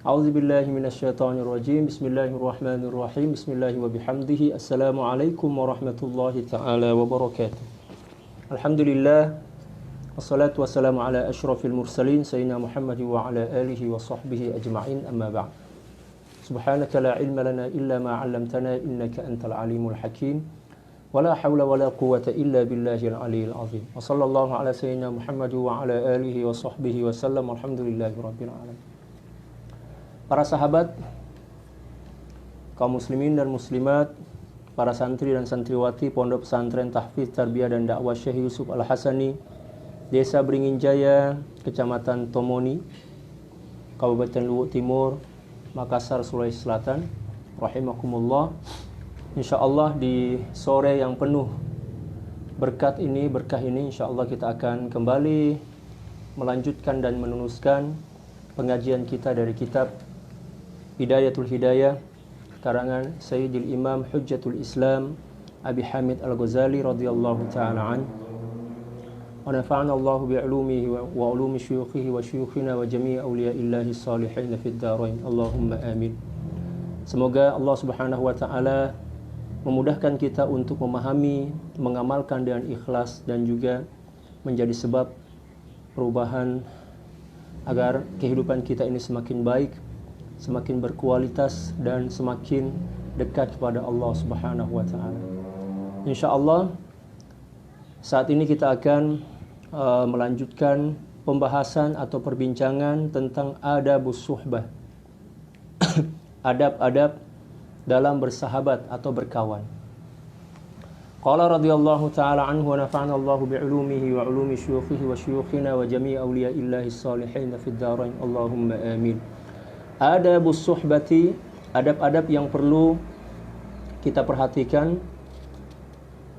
A'udzubillahi minasyaitonirrajim. Bismillahirrahmanirrahim. Bismillahi wa bihamdihi. Assalamualaikum warahmatullahi ta'ala wabarakatuh. Alhamdulillah. Wassalatu wassalamu ala asyrafil mursalin sayyidina Muhammad wa ala alihi wa sahbihi ajma'in. Amma ba'd. Subhanaka la ilma lana illa ma 'allamtana innaka antal alimul hakim. Wala hawla wala quwwata illa billahil aliyyil azim. Wa sallallahu ala sayyidina Muhammad wa ala alihi wa sahbihi wa sallam. Alhamdulillahi rabbil alamin. Para sahabat, kaum muslimin dan muslimat, para santri dan santriwati Pondok Pesantren Tahfiz Tarbiyah dan Dakwah Syekh Yusuf Al-Hasani, Desa Beringin Jaya, Kecamatan Tomoni, Kabupaten Luwu Timur, Makassar, Sulawesi Selatan, rahimakumullah. Insyaallah di sore yang penuh berkah ini insyaallah kita akan kembali melanjutkan dan meneruskan pengajian kita dari kitab Hidayatul Hidayah karangan Sayyidil Imam Hujjatul Islam Abi Hamid Al-Ghazali radhiyallahu ta'ala an. Wa nafa'ana Allahu bi'ulumihi wa ulumi syuyukhihi wa syuyukhina wa jami'i awliya'illahi salihin fid dharain. Allahumma amin. Semoga Allah Subhanahu wa taala memudahkan kita untuk memahami, mengamalkan dengan ikhlas dan juga menjadi sebab perubahan agar kehidupan kita ini semakin baik, semakin berkualitas dan semakin dekat kepada Allah Subhanahu wa taala. Insyaallah saat ini kita akan melanjutkan pembahasan atau perbincangan tentang adabus suhbah. Adab-adab dalam bersahabat atau berkawan. Qala radhiyallahu ta'ala anhu wa nafa'ana Allahu bi'ulumihi wa ulumi syuyukhihi wa syuyukhina wa jami'i awliya'illahi salihin fid dharain. Allahumma amin. Adabus suhbati, adab-adab yang perlu kita perhatikan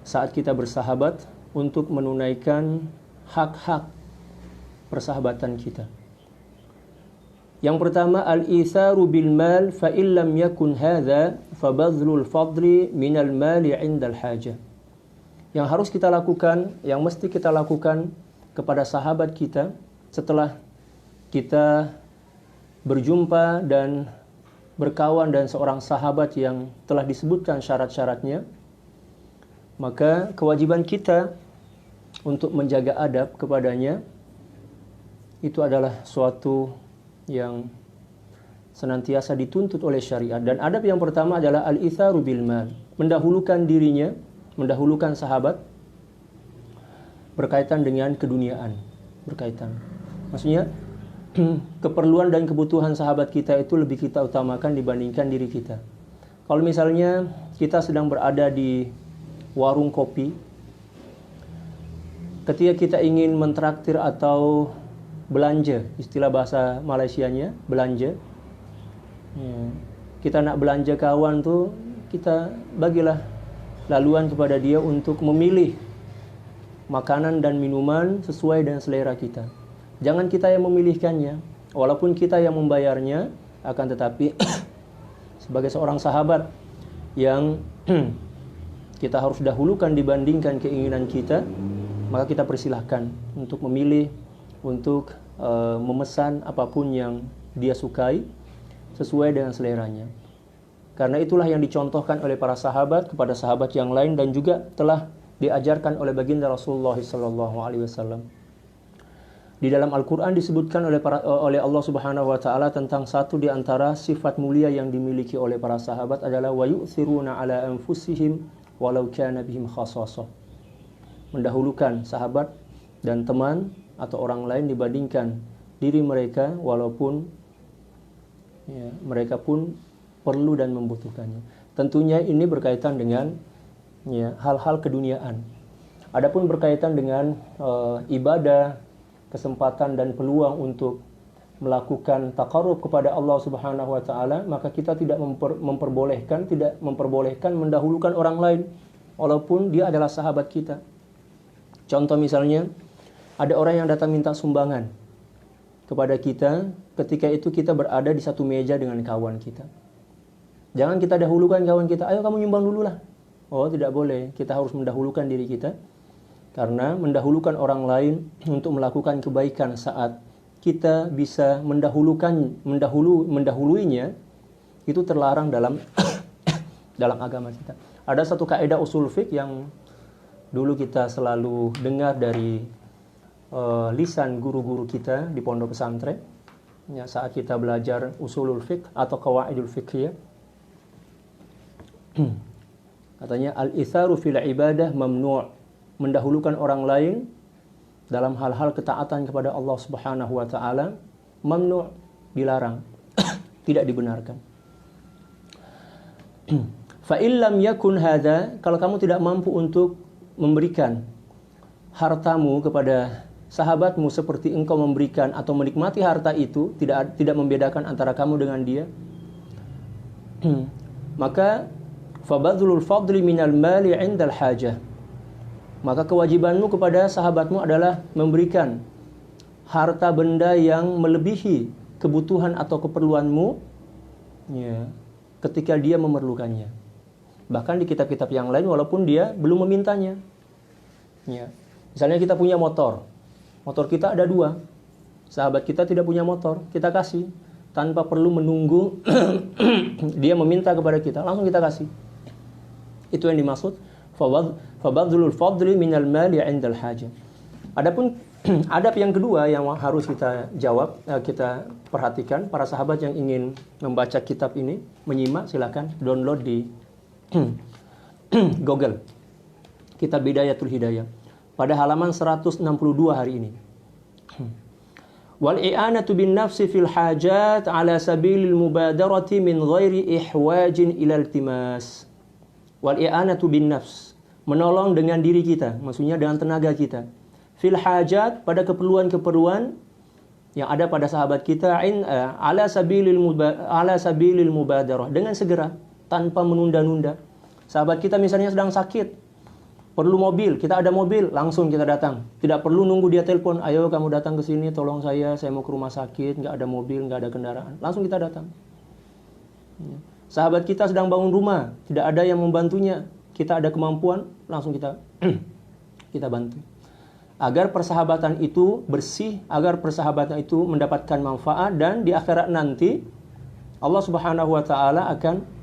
saat kita bersahabat untuk menunaikan hak-hak persahabatan kita. Yang pertama, al-itharu bil mal fa illam yakun hadza fa badlul fadli minal mali 'indal hajah. Yang harus kita lakukan, yang mesti kita lakukan kepada sahabat kita setelah kita berjumpa dan berkawan dengan seorang sahabat yang telah disebutkan syarat-syaratnya, maka kewajiban kita untuk menjaga adab kepadanya itu adalah suatu yang senantiasa dituntut oleh syariat. Dan adab yang pertama adalah al-itharu bil mal, mendahulukan dirinya, mendahulukan sahabat berkaitan dengan keduniaan, maksudnya keperluan dan kebutuhan sahabat kita itu lebih kita utamakan dibandingkan diri kita. Kalau misalnya kita sedang berada di warung kopi, ketika kita ingin mentraktir atau belanja, istilah bahasa Malaysianya belanja, kita nak belanja kawan tuh, kita bagilah laluan kepada dia untuk memilih makanan dan minuman sesuai dengan selera kita. Jangan kita yang memilihkannya, walaupun kita yang membayarnya, akan tetapi sebagai seorang sahabat yang kita harus dahulukan dibandingkan keinginan kita, maka kita persilahkan untuk memilih, untuk memesan apapun yang dia sukai sesuai dengan seleranya. Karena itulah yang dicontohkan oleh para sahabat kepada sahabat yang lain dan juga telah diajarkan oleh baginda Rasulullah SAW. Di dalam Al-Quran disebutkan oleh Allah Subhanahu wa taala tentang satu di antara sifat mulia yang dimiliki oleh para sahabat adalah wa yu'thiruna ala anfusihim walau kana bihim khassasah. Mendahulukan sahabat dan teman atau orang lain dibandingkan diri mereka walaupun mereka pun perlu dan membutuhkannya. Tentunya ini berkaitan dengan hal-hal keduniaan. Adapun berkaitan dengan ibadah, kesempatan dan peluang untuk melakukan taqarrub kepada Allah Subhanahu wa taala, maka kita tidak memperbolehkan mendahulukan orang lain walaupun dia adalah sahabat kita. Contoh misalnya, ada orang yang datang minta sumbangan kepada kita, ketika itu kita berada di satu meja dengan kawan kita. Jangan kita dahulukan kawan kita, ayo kamu nyumbang dulu lah. Oh, tidak boleh. Kita harus mendahulukan diri kita. Karena mendahulukan orang lain untuk melakukan kebaikan saat kita bisa mendahuluinya, itu terlarang dalam dalam agama kita. Ada satu kaidah usul fiqh yang dulu kita selalu dengar dari lisan guru-guru kita di pondok pesantren, ya, saat kita belajar usulul fiqh atau qawaidul fiqhiyah. Katanya al-itharu fil ibadah mamnu', mendahulukan orang lain dalam hal-hal ketaatan kepada Allah Subhanahu wa taala mamnu', dilarang, tidak dibenarkan. Fa illam yakun hadza, kalau kamu tidak mampu untuk memberikan hartamu kepada sahabatmu seperti engkau memberikan atau menikmati harta itu, tidak membedakan antara kamu dengan dia, maka fabadhulul fadli minal mali 'indal hajah, maka kewajibanmu kepada sahabatmu adalah memberikan harta benda yang melebihi kebutuhan atau keperluanmu, ya, ketika dia memerlukannya. Bahkan di kitab-kitab yang lain walaupun dia belum memintanya. Ya. Misalnya kita punya motor kita ada 2. Sahabat kita tidak punya motor, kita kasih tanpa perlu menunggu dia meminta kepada kita, langsung kita kasih. Itu yang dimaksud fabadhulul fadli minal mali 'indal hajah. Adapun adab yang kedua yang harus kita jawab, kita perhatikan, para sahabat yang ingin membaca kitab ini, menyimak, silakan download di Google. Kitab Bidayatul Hidayah pada halaman 162 hari ini. Wal i'anatu bin nafsi fil hajat ala sabilil mubadarati min ghairi ihwajin ila iltimas. Wal i'anatu bin nafs, menolong dengan diri kita, maksudnya dengan tenaga kita. Fil hajat, pada keperluan-keperluan yang ada pada sahabat kita, ala sabilil mubadarah, dengan segera, tanpa menunda-nunda. Sahabat kita misalnya sedang sakit, perlu mobil, kita ada mobil, langsung kita datang. Tidak perlu nunggu dia telepon, ayo kamu datang ke sini, tolong saya mau ke rumah sakit, nggak ada mobil, nggak ada kendaraan. Langsung kita datang. Sahabat kita sedang bangun rumah, tidak ada yang membantunya, kita ada kemampuan, langsung kita bantu. Agar persahabatan itu bersih, agar persahabatan itu mendapatkan manfaat, dan di akhirat nanti Allah Subhanahu wa taala akan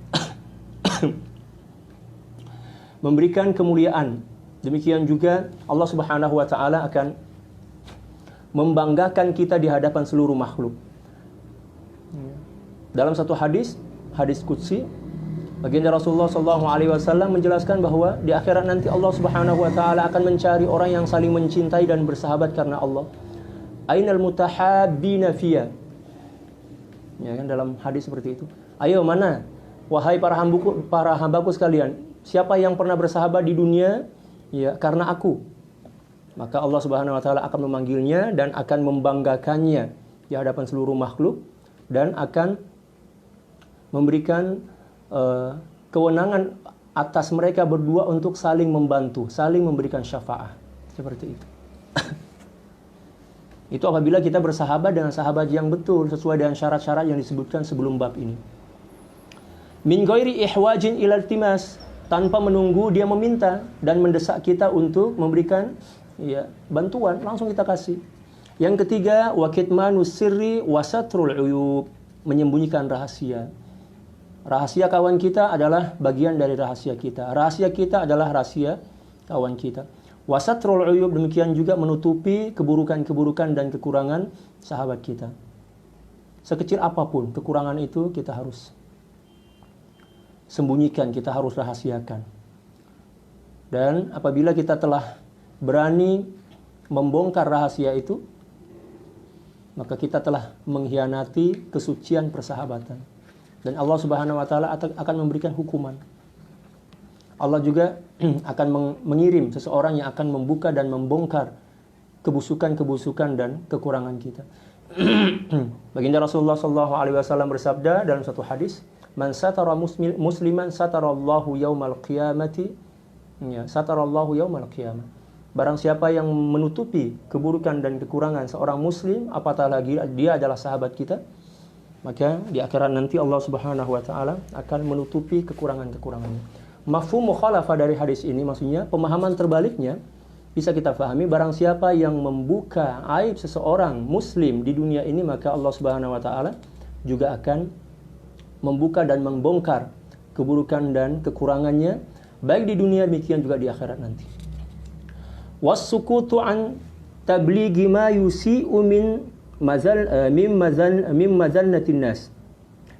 memberikan kemuliaan. Demikian juga Allah Subhanahu wa taala akan membanggakan kita di hadapan seluruh makhluk. Dalam satu hadis qudsi, baginda Rasulullah SAW menjelaskan bahwa di akhirat nanti Allah Subhanahu wa taala akan mencari orang yang saling mencintai dan bersahabat karena Allah. Ainal mutahabbina fiyya. Ya kan, dalam hadis seperti itu. Ayo, mana wahai para hambaku sekalian, siapa yang pernah bersahabat di dunia, ya, karena aku? Maka Allah Subhanahu wa taala akan memanggilnya dan akan membanggakannya di hadapan seluruh makhluk, dan akan memberikan kewenangan atas mereka berdua untuk saling membantu, saling memberikan syafaat. Seperti itu. Itu apabila kita bersahabat dengan sahabat yang betul, sesuai dengan syarat-syarat yang disebutkan sebelum bab ini. Min ghairi ihwajin ila iltimas, tanpa menunggu dia meminta dan mendesak kita untuk memberikan, ya, bantuan, langsung kita kasih. Yang ketiga, wa kitmanus sirri wa satrul uyub, menyembunyikan rahasia. Rahasia kawan kita adalah bagian dari rahasia kita. Rahasia kita adalah rahasia kawan kita. Wasatrul uyub, demikian juga menutupi keburukan-keburukan dan kekurangan sahabat kita. Sekecil apapun kekurangan itu kita harus sembunyikan, kita harus rahasiakan. Dan apabila kita telah berani membongkar rahasia itu, maka kita telah mengkhianati kesucian persahabatan. Dan Allah Subhanahu wa taala akan memberikan hukuman. Allah juga akan mengirim seseorang yang akan membuka dan membongkar kebusukan-kebusukan dan kekurangan kita. Baginda Rasulullah SAW bersabda dalam satu hadis, "Man satara musliman satarallahu yaumal qiyamati." Ya, satarallahu yaumal qiyamah. Barang siapa yang menutupi keburukan dan kekurangan seorang muslim, apatah lagi dia adalah sahabat kita, maka di akhirat nanti Allah Subhanahu wa taala akan menutupi kekurangan-kekurangannya. Mafhum mukhalafah dari hadis ini, maksudnya pemahaman terbaliknya, bisa kita fahami, barang siapa yang membuka aib seseorang muslim di dunia ini, maka Allah Subhanahu wa taala juga akan membuka dan membongkar keburukan dan kekurangannya baik di dunia demikian juga di akhirat nanti. Was-sukutu an tablighi ma yusi'u min mazannatin nas.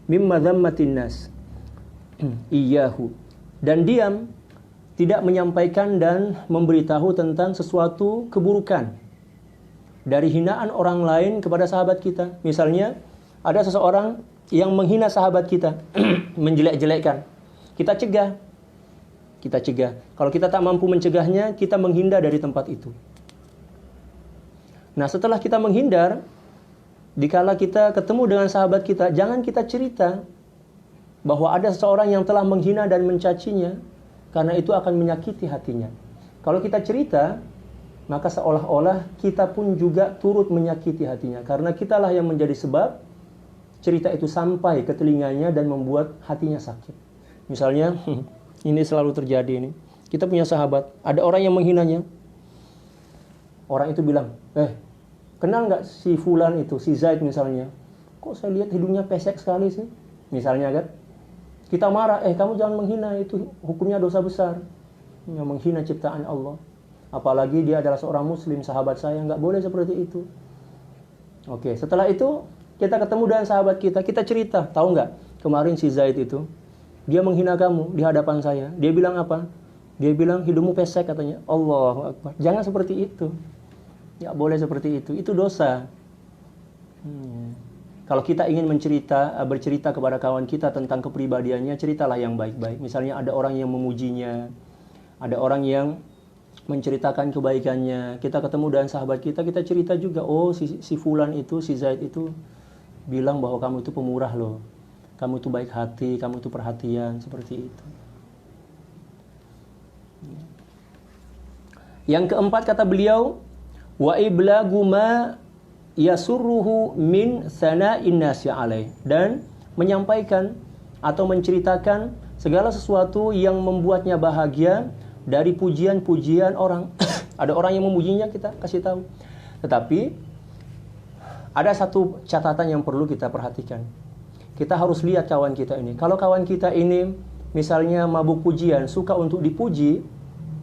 Mimma dhammatin nas. Iyyahu. Dan diam, tidak menyampaikan dan memberitahu tentang sesuatu keburukan dari hinaan orang lain kepada sahabat kita. Misalnya, ada seseorang yang menghina sahabat kita, menjelek-jelekkan. Kita cegah. Kalau kita tak mampu mencegahnya, kita menghindar dari tempat itu. Nah, setelah kita menghindar, dikala kita ketemu dengan sahabat kita, jangan kita cerita bahwa ada seseorang yang telah menghina dan mencacinya, karena itu akan menyakiti hatinya. Kalau kita cerita, maka seolah-olah kita pun juga turut menyakiti hatinya. Karena kitalah yang menjadi sebab cerita itu sampai ke telinganya dan membuat hatinya sakit. Misalnya, ini selalu terjadi ini. Kita punya sahabat, ada orang yang menghinanya. Orang itu bilang, kenal nggak si Fulan itu, si Zaid misalnya. Kok saya lihat hidungnya pesek sekali sih? Misalnya kan. Kita marah, kamu jangan menghina, itu hukumnya dosa besar. Yang menghina ciptaan Allah. Apalagi dia adalah seorang muslim, sahabat saya, nggak boleh seperti itu. Oke, setelah itu, kita ketemu dengan sahabat kita cerita, tahu nggak? Kemarin si Zaid itu, dia menghina kamu di hadapan saya. Dia bilang apa? Dia bilang hidungmu pesek katanya. Allahu Akbar. Jangan seperti itu. Nggak boleh seperti itu dosa. Kalau kita ingin bercerita kepada kawan kita tentang kepribadiannya, ceritalah yang baik-baik. Misalnya ada orang yang memujinya, ada orang yang menceritakan kebaikannya. Kita ketemu dengan sahabat kita cerita juga, si Fulan itu, si Zaid itu bilang bahwa kamu itu pemurah loh. Kamu itu baik hati, kamu itu perhatian, seperti itu. Yang keempat kata beliau, wa iblagu ma yasurruhu min sana'in nasi alaih, dan menyampaikan atau menceritakan segala sesuatu yang membuatnya bahagia dari pujian-pujian orang. Ada orang yang memujinya, kita kasih tahu. Tetapi ada satu catatan yang perlu kita perhatikan. Kita harus lihat kawan kita ini. Kalau kawan kita ini misalnya mabuk pujian, suka untuk dipuji,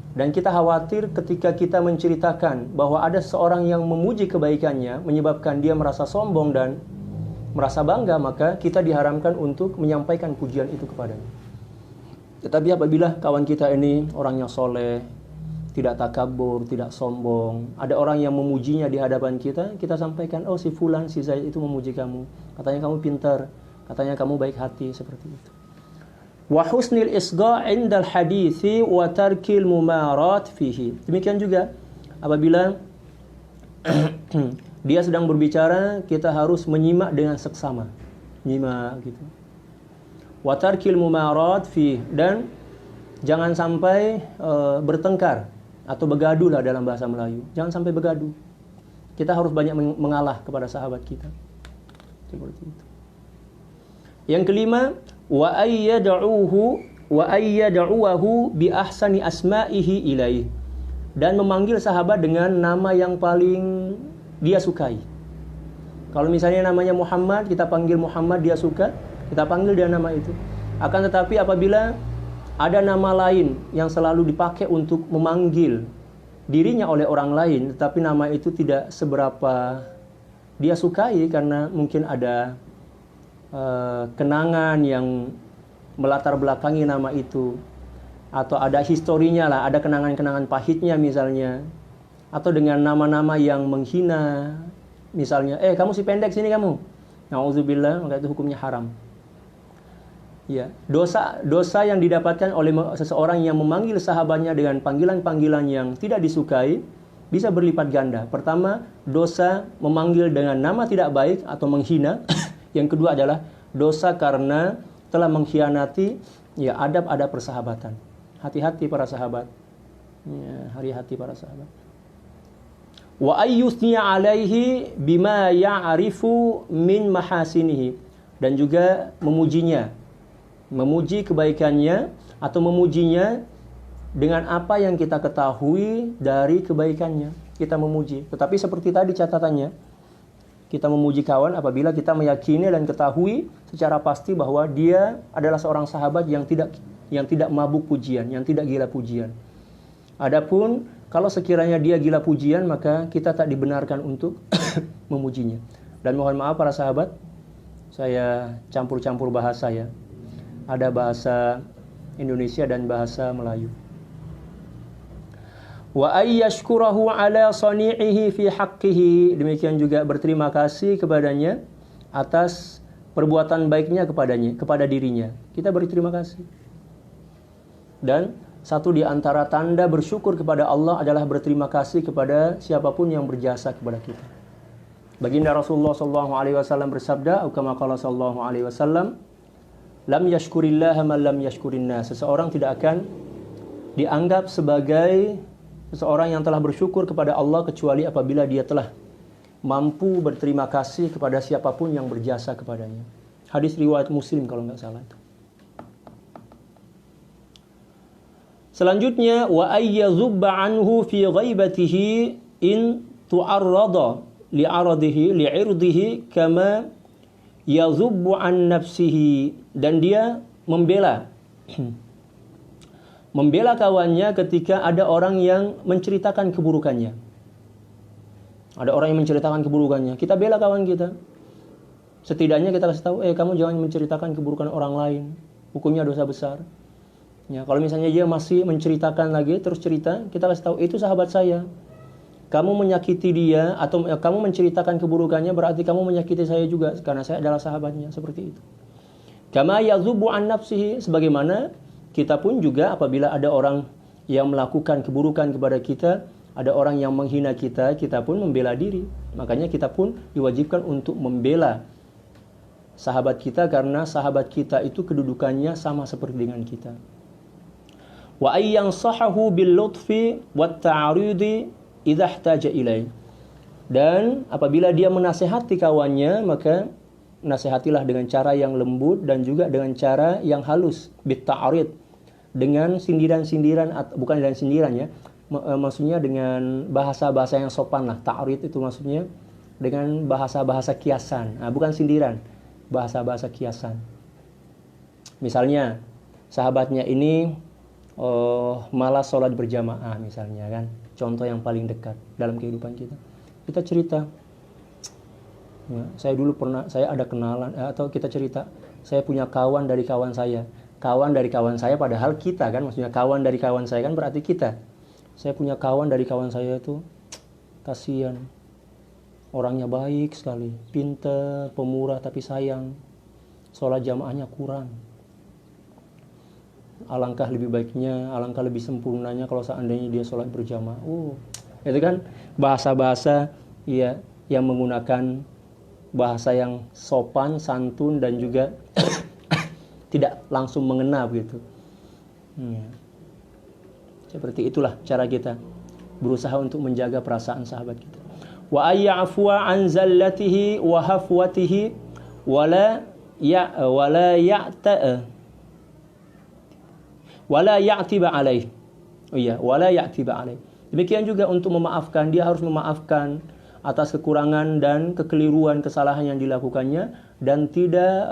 dan kita khawatir ketika kita menceritakan bahwa ada seorang yang memuji kebaikannya, menyebabkan dia merasa sombong dan merasa bangga, maka kita diharamkan untuk menyampaikan pujian itu kepadanya. Tetapi apabila kawan kita ini orangnya soleh, tidak takabur, tidak sombong, ada orang yang memujinya di hadapan kita, kita sampaikan, si Fulan, si Zaid itu memuji kamu. Katanya kamu pintar, katanya kamu baik hati, seperti itu. Wa husnil isga' indal hadithi wa tarkil mumarat fihi. Demikian juga apabila dia sedang berbicara, kita harus menyimak dengan seksama. Nyimak gitu. Wa tarkil mumarat fihi, dan jangan sampai bertengkar atau begaduh lah dalam bahasa Melayu. Jangan sampai begaduh. Kita harus banyak mengalah kepada sahabat kita. Seperti itu. Yang kelima, wa ayyad'uhu bi ahsani asma'ihi ilaih, dan memanggil sahabat dengan nama yang paling dia sukai. Kalau misalnya namanya Muhammad, kita panggil Muhammad, dia suka, kita panggil dia nama itu. Akan tetapi apabila ada nama lain yang selalu dipakai untuk memanggil dirinya oleh orang lain, tetapi nama itu tidak seberapa dia sukai karena mungkin ada kenangan yang melatar belakangi nama itu, atau ada historinya lah, ada kenangan-kenangan pahitnya misalnya, atau dengan nama-nama yang menghina, misalnya, kamu si pendek sini kamu, na'udzubillah, maka itu hukumnya haram. Ya, dosa yang didapatkan oleh seseorang yang memanggil sahabatnya dengan panggilan-panggilan yang tidak disukai bisa berlipat ganda. Pertama, dosa memanggil dengan nama tidak baik atau menghina. Yang kedua adalah dosa karena telah mengkhianati adab-adab persahabatan. Hati-hati para sahabat. Hati-hati para sahabat. Wa ayyusniya alaihi bima ya'rifu min mahasinihi, dan juga memujinya, memuji kebaikannya atau memujinya dengan apa yang kita ketahui dari kebaikannya. Kita memuji. Tetapi seperti tadi catatannya, kita memuji kawan apabila kita meyakini dan ketahui secara pasti bahwa dia adalah seorang sahabat yang tidak mabuk pujian, yang tidak gila pujian. Adapun kalau sekiranya dia gila pujian, maka kita tak dibenarkan untuk memujinya. Dan mohon maaf para sahabat, saya campur-campur bahasa ya. Ada bahasa Indonesia dan bahasa Melayu. Wa ayyashkurahu ala sani'ihi fi haqqihi. Demikian juga berterima kasih kepadanya atas perbuatan baiknya kepada dirinya. Kita beri terima kasih. Dan satu di antara tanda bersyukur kepada Allah adalah berterima kasih kepada siapapun yang berjasa kepada kita. Baginda Rasulullah SAW bersabda, atau kama qala sallallahu alaihi wasallam, lam yashkurillaha man lam yashkurin nas. Seseorang tidak akan dianggap sebagai seseorang yang telah bersyukur kepada Allah kecuali apabila dia telah mampu berterima kasih kepada siapapun yang berjasa kepadanya. Hadis riwayat Muslim kalau nggak salah itu. Selanjutnya, wa ayyazubba anhu fi ghaibatihi in tu'arrada li'aradihi li'irdihi kama yazubbu an nafsihi. Dan dia membela kawannya ketika ada orang yang menceritakan keburukannya. Ada orang yang menceritakan keburukannya, kita bela kawan kita. Setidaknya kita kasih tahu, kamu jangan menceritakan keburukan orang lain, hukumnya dosa besar. Ya, kalau misalnya dia masih menceritakan lagi, terus cerita, kita kasih tahu, itu sahabat saya. Kamu menyakiti dia atau kamu menceritakan keburukannya, berarti kamu menyakiti saya juga, karena saya adalah sahabatnya, seperti itu. Kama yazubbu an nafsihi, sebagaimana kita pun juga apabila ada orang yang melakukan keburukan kepada kita, ada orang yang menghina kita, kita pun membela diri. Makanya kita pun diwajibkan untuk membela sahabat kita, karena sahabat kita itu kedudukannya sama seperti dengan kita. Wa ayyan sahahu bil lutfi wat ta'arudi idza ihtaja ilai. Dan apabila dia menasihati kawannya, maka nasihatilah dengan cara yang lembut dan juga dengan cara yang halus, bit ta'arid, dengan sindiran-sindiran, bukan dengan sindiran ya, maksudnya dengan bahasa-bahasa yang sopan lah. Ta'arid itu maksudnya dengan bahasa-bahasa kiasan, bukan sindiran, bahasa-bahasa kiasan. Misalnya sahabatnya ini malas sholat berjamaah misalnya kan, contoh yang paling dekat dalam kehidupan kita. Kita cerita, ya, saya ada kenalan, atau kita cerita, saya punya kawan dari kawan saya. Kawan dari kawan saya padahal kita kan, maksudnya kawan dari kawan saya kan berarti kita. Saya punya kawan dari kawan saya itu, kasihan, orangnya baik sekali, pintar, pemurah, tapi sayang, sholat jamaahnya kurang. Alangkah lebih baiknya, alangkah lebih sempurnanya kalau seandainya dia sholat berjamaah. Itu kan bahasa-bahasa ya, yang menggunakan bahasa yang sopan, santun, dan juga tidak langsung mengena begitu. Seperti itulah cara kita berusaha untuk menjaga perasaan sahabat kita. Wa ayya'fuwa an zallatihi wa hafwatihi wala ya'tiba alaih. Wala ya'tiba alaih. Demikian juga untuk memaafkan, dia harus memaafkan atas kekurangan dan kekeliruan, kesalahan yang dilakukannya, dan tidak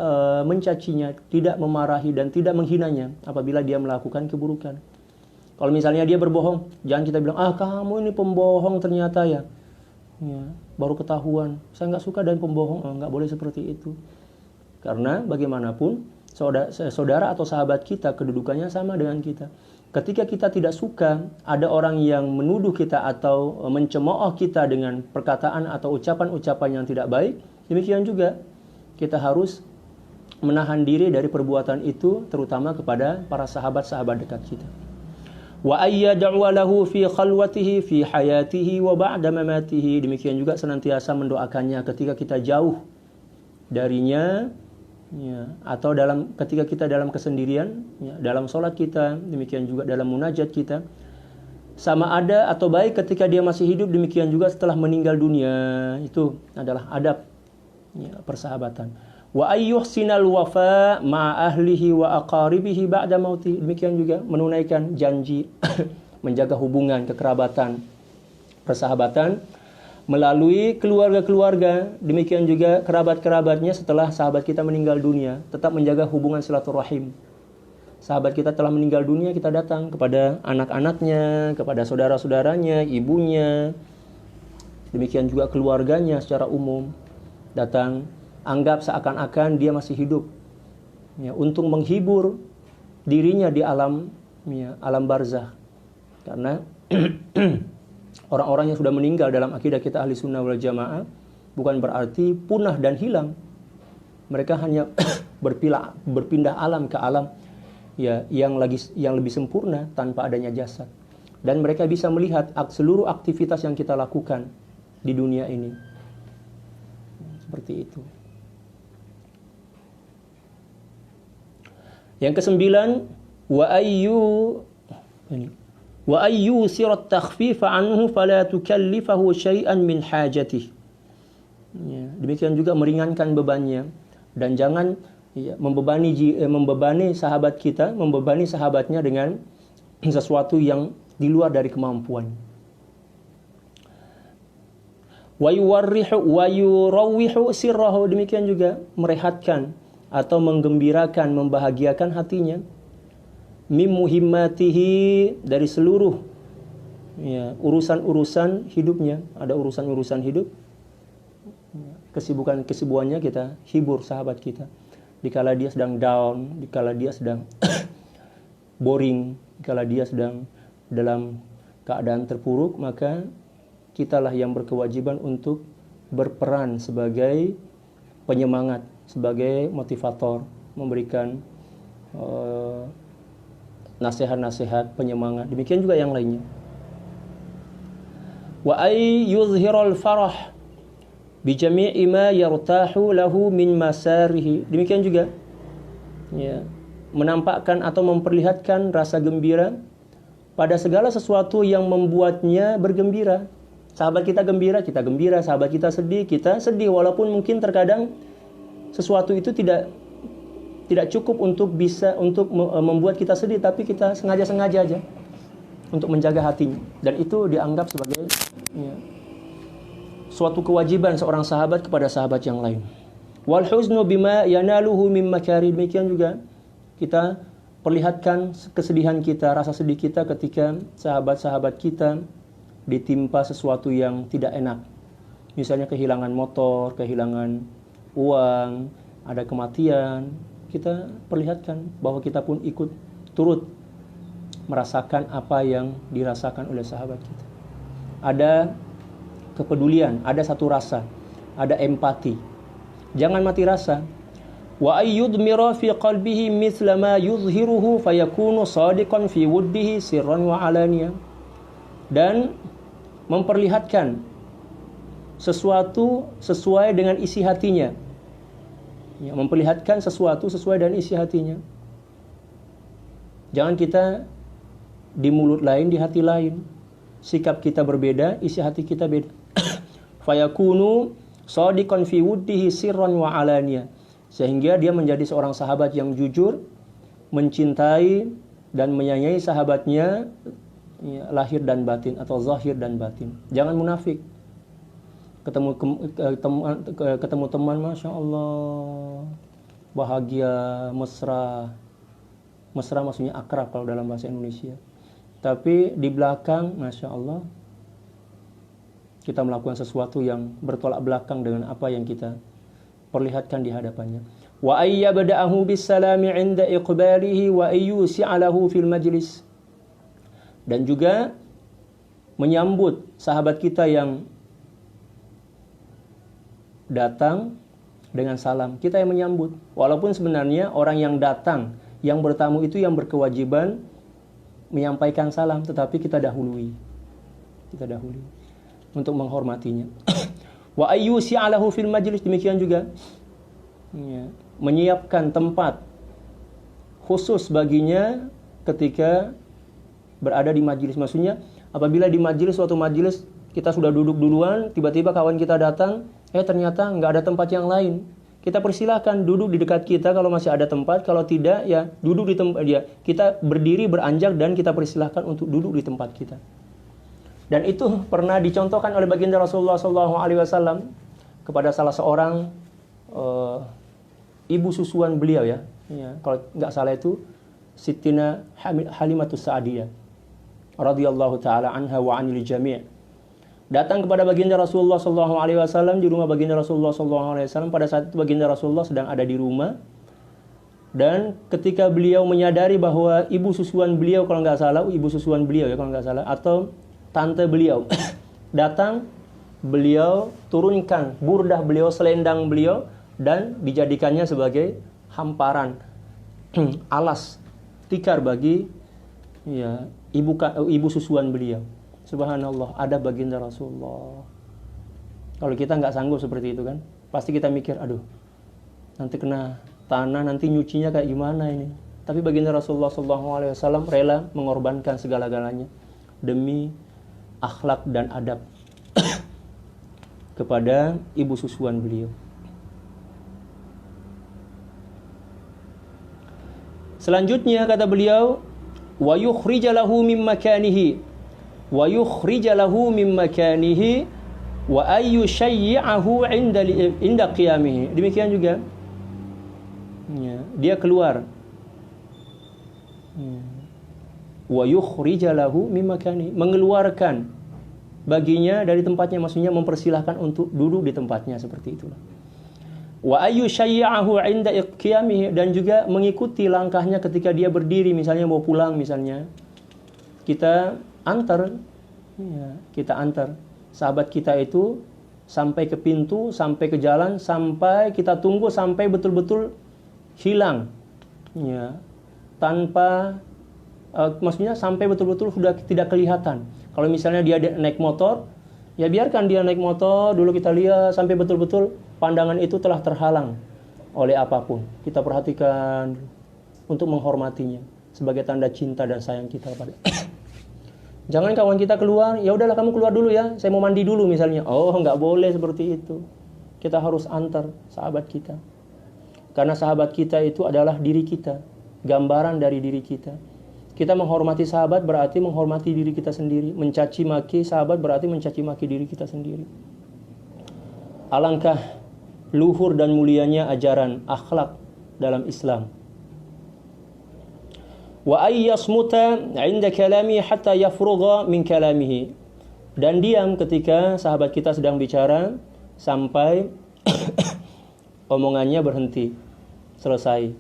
mencacinya, tidak memarahi dan tidak menghinanya apabila dia melakukan keburukan. Kalau misalnya dia berbohong, jangan kita bilang, kamu ini pembohong ternyata ya, baru ketahuan, saya nggak suka dengan pembohong. Nggak boleh seperti itu, karena bagaimanapun saudara atau sahabat kita kedudukannya sama dengan kita. Ketika kita tidak suka ada orang yang menuduh kita atau mencemooh kita dengan perkataan atau ucapan-ucapan yang tidak baik, demikian juga kita harus menahan diri dari perbuatan itu, terutama kepada para sahabat-sahabat dekat kita. Wa ayyad'u lahu fi khalwatihi fi hayatihi wa ba'da mamatihi. Demikian juga senantiasa mendoakannya ketika kita jauh darinya, ya, atau ketika kita dalam kesendirian, ya, dalam sholat kita, demikian juga dalam munajat kita. Sama ada atau baik ketika dia masih hidup, demikian juga setelah meninggal dunia. Itu adalah adab, ya, persahabatan. Wa ayyuhsinal wafa ma'a ahlihi wa aqaribihi ba'da mauti. Demikian juga menunaikan janji, menjaga hubungan kekerabatan, persahabatan melalui keluarga-keluarga, demikian juga kerabat-kerabatnya setelah sahabat kita meninggal dunia, tetap menjaga hubungan silaturahim. Sahabat kita telah meninggal dunia, kita datang kepada anak-anaknya, kepada saudara-saudaranya, ibunya, demikian juga keluarganya secara umum. Datang, anggap seakan-akan dia masih hidup, ya, untuk menghibur dirinya di alam, ya, alam barzakh. Karena orang-orang yang sudah meninggal dalam akidah kita ahli sunnah wal jamaah bukan berarti punah dan hilang. Mereka hanya berpindah alam ke alam, ya, yang lebih sempurna tanpa adanya jasad. Dan mereka bisa melihat seluruh aktivitas yang kita lakukan di dunia ini. Seperti itu. Yang kesembilan, wa ayyu sirat takhfifa anhu fala tukallifahu syai'an min hajatih. Ya, demikian juga meringankan bebannya dan jangan, ya, membebani sahabat kita, membebani sahabatnya dengan sesuatu yang di luar dari kemampuan. Wa yurawwihu sirrahu, demikian juga merehatkan atau menggembirakan, membahagiakan hatinya, mim muhimmatihi, dari seluruh, ya, urusan-urusan hidupnya. Ada urusan-urusan hidup, kesibukannya kita hibur sahabat kita. Dikala dia sedang down, dikala dia sedang boring, dikala dia sedang dalam keadaan terpuruk, maka kitalah yang berkewajiban untuk berperan sebagai penyemangat, sebagai motivator, memberikan nasihat-nasihat, penyemangat. Demikian juga yang lainnya. Wa ay yuzhiral farah bi jami'i ma yartahu lahu min masarihi. Demikian juga, ya, menampakkan atau memperlihatkan rasa gembira pada segala sesuatu yang membuatnya bergembira. Sahabat kita gembira, kita gembira. Sahabat kita sedih, walaupun mungkin terkadang sesuatu itu tidak cukup untuk membuat kita sedih, tapi kita sengaja aja untuk menjaga hatinya, dan itu dianggap sebagai, ya, suatu kewajiban seorang sahabat kepada sahabat yang lain. Wal huznu bima yanaluhu mim makari. Demikian juga kita perlihatkan kesedihan kita, rasa sedih kita ketika sahabat-sahabat kita ditimpa sesuatu yang tidak enak. Misalnya kehilangan motor, kehilangan uang, ada kematian. Kita perlihatkan bahwa kita pun ikut turut merasakan apa yang dirasakan oleh sahabat kita. Ada kepedulian, ada satu rasa, ada empati. Jangan mati rasa. Wa ayyudmira fi qalbihi mithla ma yuzhiruhu fayakunu sadiqan fi wuddihi sirran wa alaniya. Dan memperlihatkan sesuatu sesuai dengan isi hatinya. Ya, memperlihatkan sesuatu sesuai dengan isi hatinya. Jangan kita di mulut lain, di hati lain. Sikap kita berbeda, isi hati kita beda. Fayakunu shadiqan fi wuddihi sirran wa alaniya. Sehingga dia menjadi seorang sahabat yang jujur, mencintai dan menyayangi sahabatnya, ya, lahir dan batin atau zahir dan batin. Jangan munafik. Ketemu teman, Masya Allah, bahagia, mesra maksudnya akrab kalau dalam bahasa Indonesia. Tapi di belakang, Masya Allah, kita melakukan sesuatu yang bertolak belakang dengan apa yang kita perlihatkan di hadapannya. Wa ayyabda'ahu bisalami 'inda iqbalihi wa ayyusi'alahu fil majlis. Dan juga menyambut sahabat kita yang datang dengan salam. Kita yang menyambut. Walaupun sebenarnya orang yang datang, yang bertamu itu yang berkewajiban menyampaikan salam, tetapi kita dahului. Untuk menghormatinya. Wa ayyusi'alahu fil majlis. Demikian juga, ya, menyiapkan tempat khusus baginya ketika berada di majelis. Maksudnya apabila di suatu majelis kita sudah duduk duluan, tiba-tiba kawan kita datang, ternyata nggak ada tempat yang lain. kita persilahkan duduk di dekat kita kalau masih ada tempat, kalau tidak ya duduk di tempat dia. Kita berdiri beranjak dan kita persilahkan untuk duduk di tempat kita. Dan itu pernah dicontohkan oleh baginda Rasulullah SAW kepada salah seorang ibu susuan beliau ya. Kalau nggak salah itu Sittina Halimatus Sa'diyah radhiyallahu taala anha wa anil jami'. Datang kepada baginda Rasulullah SAW di rumah baginda Rasulullah SAW. Pada saat itu baginda Rasulullah sedang ada di rumah. Dan ketika beliau menyadari bahwa ibu susuan beliau kalau nggak salah, atau tante beliau datang, beliau turunkan burdah beliau, selendang beliau, dan dijadikannya sebagai hamparan alas tikar bagi ya ibu susuan beliau. Subhanallah, ada baginda Rasulullah. Kalau kita nggak sanggup seperti itu kan, pasti kita mikir, aduh nanti kena tanah, nanti nyucinya kayak gimana ini. Tapi baginda Rasulullah SAW rela mengorbankan segala-galanya demi akhlak dan adab kepada ibu susuan beliau. Selanjutnya kata beliau, wa yukhrijalahu min makanihi wa ayyu syayyi'ahu inda qiyamihi. Demikian juga ya, dia keluar. Wa yukhrijalahu min makanihi, mengeluarkan baginya dari tempatnya, maksudnya mempersilahkan untuk duduk di tempatnya, seperti itulah. Wa ayyu syayyi'ahu 'inda qiyamihi, dan juga mengikuti langkahnya ketika dia berdiri, misalnya mau pulang, misalnya kita antar sahabat kita itu sampai ke pintu, sampai ke jalan, sampai kita tunggu sampai betul-betul hilang ya, tanpa maksudnya sampai betul-betul sudah tidak kelihatan. Kalau misalnya dia naik motor, ya biarkan dia naik motor dulu, kita lihat sampai betul-betul pandangan itu telah terhalang oleh apapun. Kita perhatikan untuk menghormatinya sebagai tanda cinta dan sayang kita kepada. Jangan kawan kita keluar, ya udahlah kamu keluar dulu ya, saya mau mandi dulu misalnya. Oh, nggak boleh seperti itu. Kita harus antar sahabat kita. Karena sahabat kita itu adalah diri kita, gambaran dari diri kita. Kita menghormati sahabat berarti menghormati diri kita sendiri. Mencaci maki sahabat berarti mencaci maki diri kita sendiri. Alangkah luhur dan mulianya ajaran akhlak dalam Islam. Wa ayyasmuta 'inda kalami hatta yafrugha min kalamihi. Dan diam ketika sahabat kita sedang bicara sampai omongannya berhenti, selesai.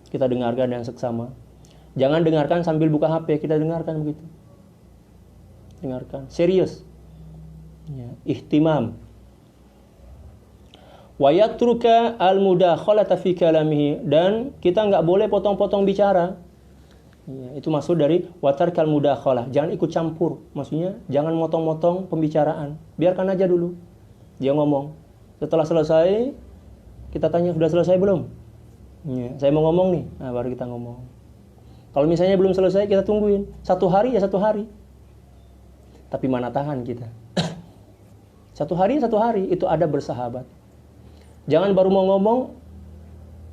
Kita dengarkan dengan seksama. Jangan dengarkan sambil buka HP, kita dengarkan begitu. Dengarkan, serius. Ya, ihtimam. Wa yatruka al-mudakhalata fi kalamihi, dan kita enggak boleh potong-potong bicara. Ya, itu maksud dari watarkal mudakhalah. Jangan ikut campur. Maksudnya jangan motong-motong pembicaraan. Biarkan aja dulu dia ngomong. Setelah selesai, kita tanya, sudah selesai belum? Ya, saya mau ngomong nih. Nah, baru kita ngomong. Kalau misalnya belum selesai, kita tungguin. 1 hari ya 1 hari. Tapi mana tahan kita. 1 hari ya 1 hari. Itu ada bersahabat. Jangan baru mau ngomong,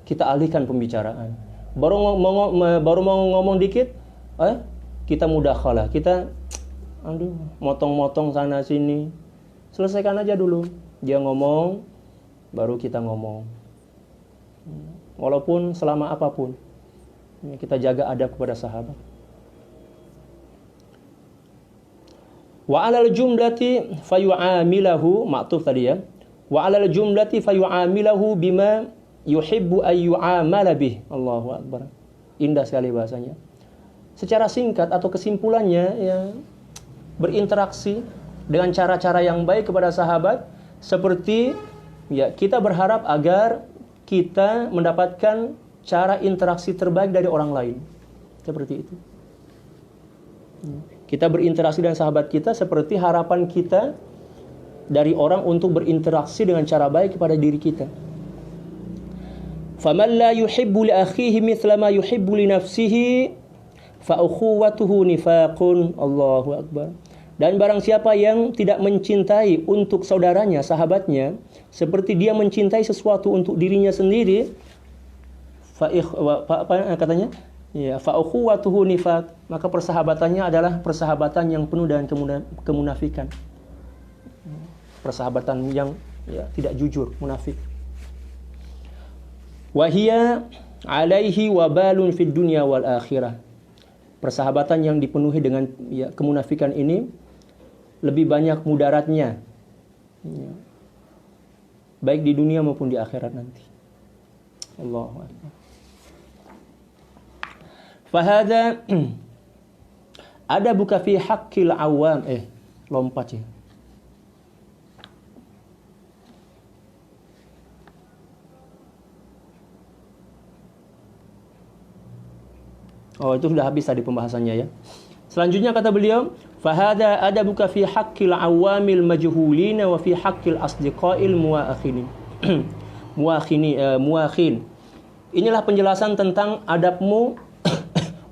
kita alihkan pembicaraan. Baru mau ngomong dikit, kita mudakhalah. Kita motong-motong sana sini. Selesaikan aja dulu. Dia ngomong, baru kita ngomong. Walaupun selama apapun. Kita jaga adab kepada sahabat. Wa 'alal jumlati fayu'amilahu, ma'tuf tadi ya. Wa 'alal jumlati fayu'amilahu bima yuhibbu ay yu'amala bih. Allahu akbar. Indah sekali bahasanya. Secara singkat atau kesimpulannya ya, berinteraksi dengan cara-cara yang baik kepada sahabat, seperti ya kita berharap agar kita mendapatkan cara interaksi terbaik dari orang lain. Seperti itu. Kita berinteraksi dengan sahabat kita seperti harapan kita dari orang untuk berinteraksi dengan cara baik kepada diri kita. Faman la yuhibbu li akhihi mithla ma yuhibbu li nafsihi fa ukhuwatuhu nifaqun. Allahu akbar. Dan barang siapa yang tidak mencintai untuk saudaranya, sahabatnya, seperti dia mencintai sesuatu untuk dirinya sendiri, apa katanya? Ya, fa ukhuwatuhu nifaq, maka persahabatannya adalah persahabatan yang penuh dengan kemunafikan. Persahabatan yang tidak jujur, munafik. Wa hiya alaihi wabalun fid dunya wal akhirah. Persahabatan yang dipenuhi dengan kemunafikan ini lebih banyak mudaratnya, baik di dunia maupun di akhirat nanti. Allahu akbar. Fahada ada buka fi haqqil awam. Lompat ya. Oh, itu sudah habis tadi pembahasannya ya. Selanjutnya kata beliau, fahada ada buka fi haqqil awamil majhulina wa fi haqqil asdiqail muakhin. Muakhin. Inilah penjelasan tentang adabmu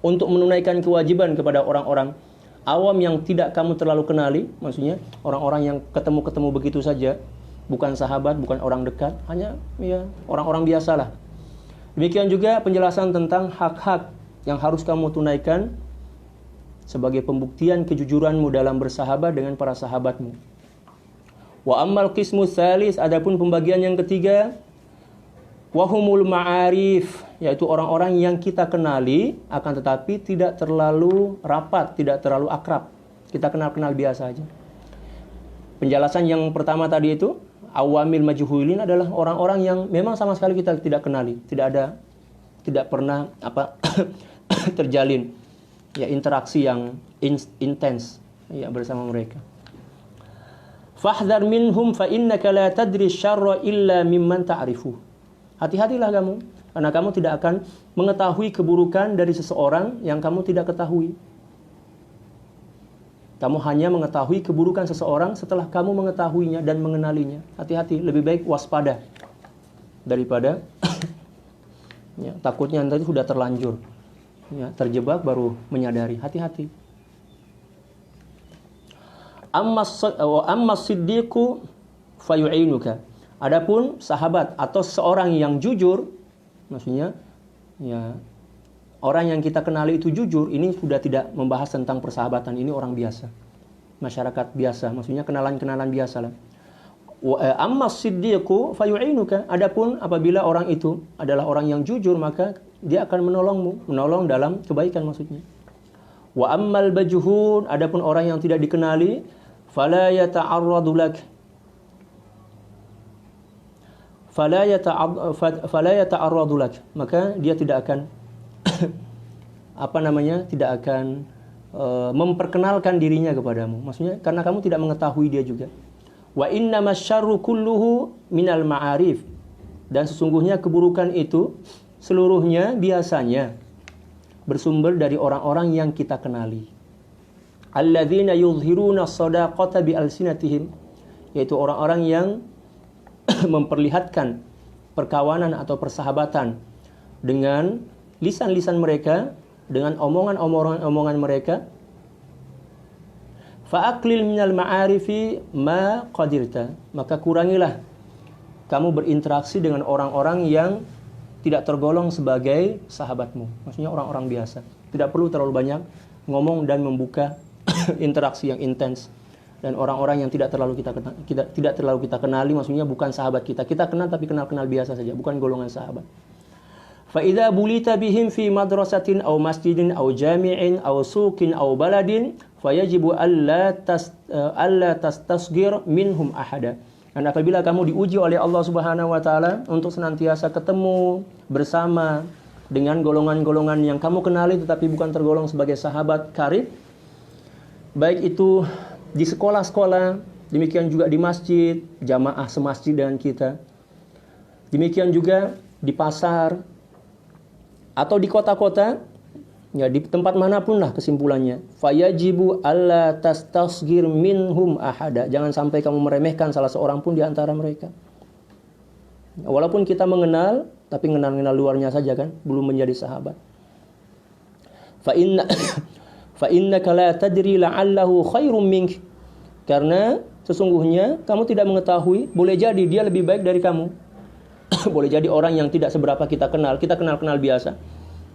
untuk menunaikan kewajiban kepada orang-orang awam yang tidak kamu terlalu kenali, maksudnya orang-orang yang ketemu-ketemu begitu saja, bukan sahabat, bukan orang dekat, hanya orang-orang biasalah. Demikian juga penjelasan tentang hak-hak yang harus kamu tunaikan sebagai pembuktian kejujuranmu dalam bersahabat dengan para sahabatmu. Wa ammal qismu tsalis, adapun pembagian yang ketiga, wahumul ma'arif, yaitu orang-orang yang kita kenali akan tetapi tidak terlalu rapat, tidak terlalu akrab. Kita kenal-kenal biasa aja. Penjelasan yang pertama tadi itu, awamil majhulin adalah orang-orang yang memang sama sekali kita tidak kenali, tidak pernah terjalin interaksi yang intens bersama mereka. Fahdhar minhum fa innaka la tadri syarra illa mimman ta'rifu. Hati-hatilah kamu, karena kamu tidak akan mengetahui keburukan dari seseorang yang kamu tidak ketahui. Kamu hanya mengetahui keburukan seseorang setelah kamu mengetahuinya dan mengenalinya. Hati-hati, lebih baik waspada daripada takutnya nanti sudah terlanjur, terjebak baru menyadari. Hati-hati. Amma siddiqu fayu'inuka. Adapun sahabat atau seorang yang jujur, maksudnya orang yang kita kenali itu jujur, ini sudah tidak membahas tentang persahabatan, ini orang biasa, masyarakat biasa, maksudnya kenalan-kenalan biasa lah. Amma siddiqu fayu'inuka. Adapun apabila orang itu adalah orang yang jujur, maka dia akan menolongmu, menolong dalam kebaikan maksudnya. Wa ammal bajhun, adapun orang yang tidak dikenali, fala yata'arradu lak. Fala yata'arradu lak, maka dia tidak akan tidak akan memperkenalkan dirinya kepadamu. Maksudnya karena kamu tidak mengetahui dia juga. Wa innamasy syarru kulluhu minal ma'arif. Dan sesungguhnya keburukan itu seluruhnya biasanya bersumber dari orang-orang yang kita kenali. Alladzina yuzhiruna shadaqata bi alsinatihim, yaitu orang-orang yang memperlihatkan perkawanan atau persahabatan dengan lisan-lisan mereka, dengan omongan-omongan mereka. Fa'aqlil minal ma'arifi ma qadirta, maka kurangilah kamu berinteraksi dengan orang-orang yang tidak tergolong sebagai sahabatmu, maksudnya orang-orang biasa. Tidak perlu terlalu banyak ngomong dan membuka interaksi yang intens. Dan orang-orang yang tidak terlalu kita kenali, maksudnya bukan sahabat kita. Kita kenal tapi kenal-kenal biasa saja, bukan golongan sahabat. Fa idza bulita bihim fi madrasatin aw masjidin aw jami'in aw suqin aw baladin fayajibu alla tastasghir minhum ahada. Dan apabila kamu diuji oleh Allah Subhanahu wa taala untuk senantiasa ketemu bersama dengan golongan-golongan yang kamu kenali tetapi bukan tergolong sebagai sahabat karib, baik itu di sekolah-sekolah, demikian juga di masjid, jamaah semasjid dengan kita. Demikian juga di pasar atau di kota-kota, di tempat manapun lah kesimpulannya. Fayajibu alla tastasghir minhum ahada. Jangan sampai kamu meremehkan salah seorang pun di antara mereka. Walaupun kita mengenal, tapi kenal luarnya saja kan, belum menjadi sahabat. Fa innaka la tadri la'allahu khairum mink. Karena sesungguhnya kamu tidak mengetahui, boleh jadi dia lebih baik dari kamu. Boleh jadi orang yang tidak seberapa kita kenal biasa.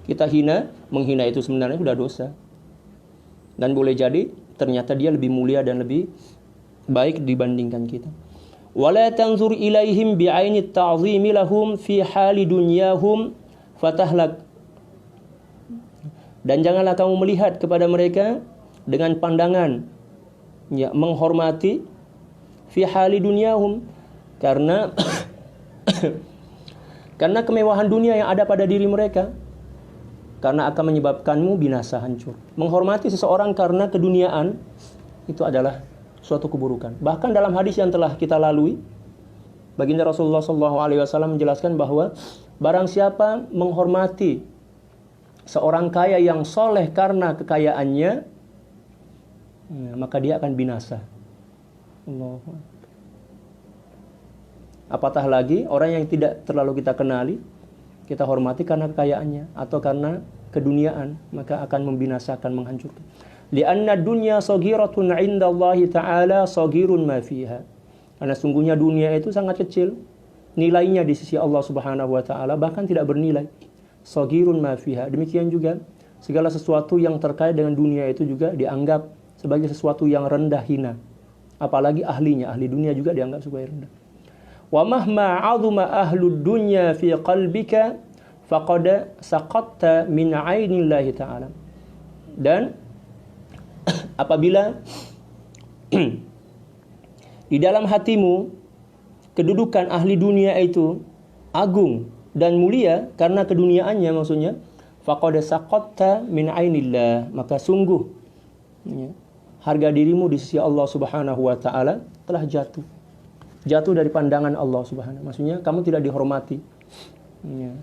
Kita hina, menghina itu sebenarnya sudah dosa. Dan boleh jadi ternyata dia lebih mulia dan lebih baik dibandingkan kita. Wala tanzur ilaihim bi'aini ta'zimi lahum fi hali dunyahum fatahlak. Dan janganlah kamu melihat kepada mereka dengan pandangan menghormati fi hali dunyahum, karena karena kemewahan dunia yang ada pada diri mereka, karena akan menyebabkanmu binasa, hancur. Menghormati seseorang karena keduniaan itu adalah suatu keburukan. Bahkan dalam hadis yang telah kita lalui, baginda Rasulullah SAW menjelaskan bahwa barang siapa menghormati seorang kaya yang soleh karena kekayaannya, maka dia akan binasa. Allah. Apatah lagi orang yang tidak terlalu kita kenali, kita hormati karena kekayaannya atau karena keduniaan, maka akan membinasakan, menghancurkan. Lianna dunya saghiratun 'inda Allah Ta'ala saghirun ma fiha. Karena sungguhnya dunia itu sangat kecil nilainya di sisi Allah Subhanahu wa taala, bahkan tidak bernilai. Saghirun ma fiha. Demikian juga segala sesuatu yang terkait dengan dunia itu juga dianggap sebagai sesuatu yang rendah, hina. Apalagi ahlinya, ahli dunia juga dianggap sebagai rendah. Wa mahma 'azuma ahlud dunya fi qalbika faqad saqatta min 'ainillahi ta'ala. Dan apabila di dalam hatimu kedudukan ahli dunia itu agung dan mulia karena keduniaannya, maksudnya faqad saqatta min 'ainillah, maka sungguh harga dirimu di sisi Allah Subhanahu wa taala telah jatuh dari pandangan Allah Subhanahu. Maksudnya kamu tidak dihormati.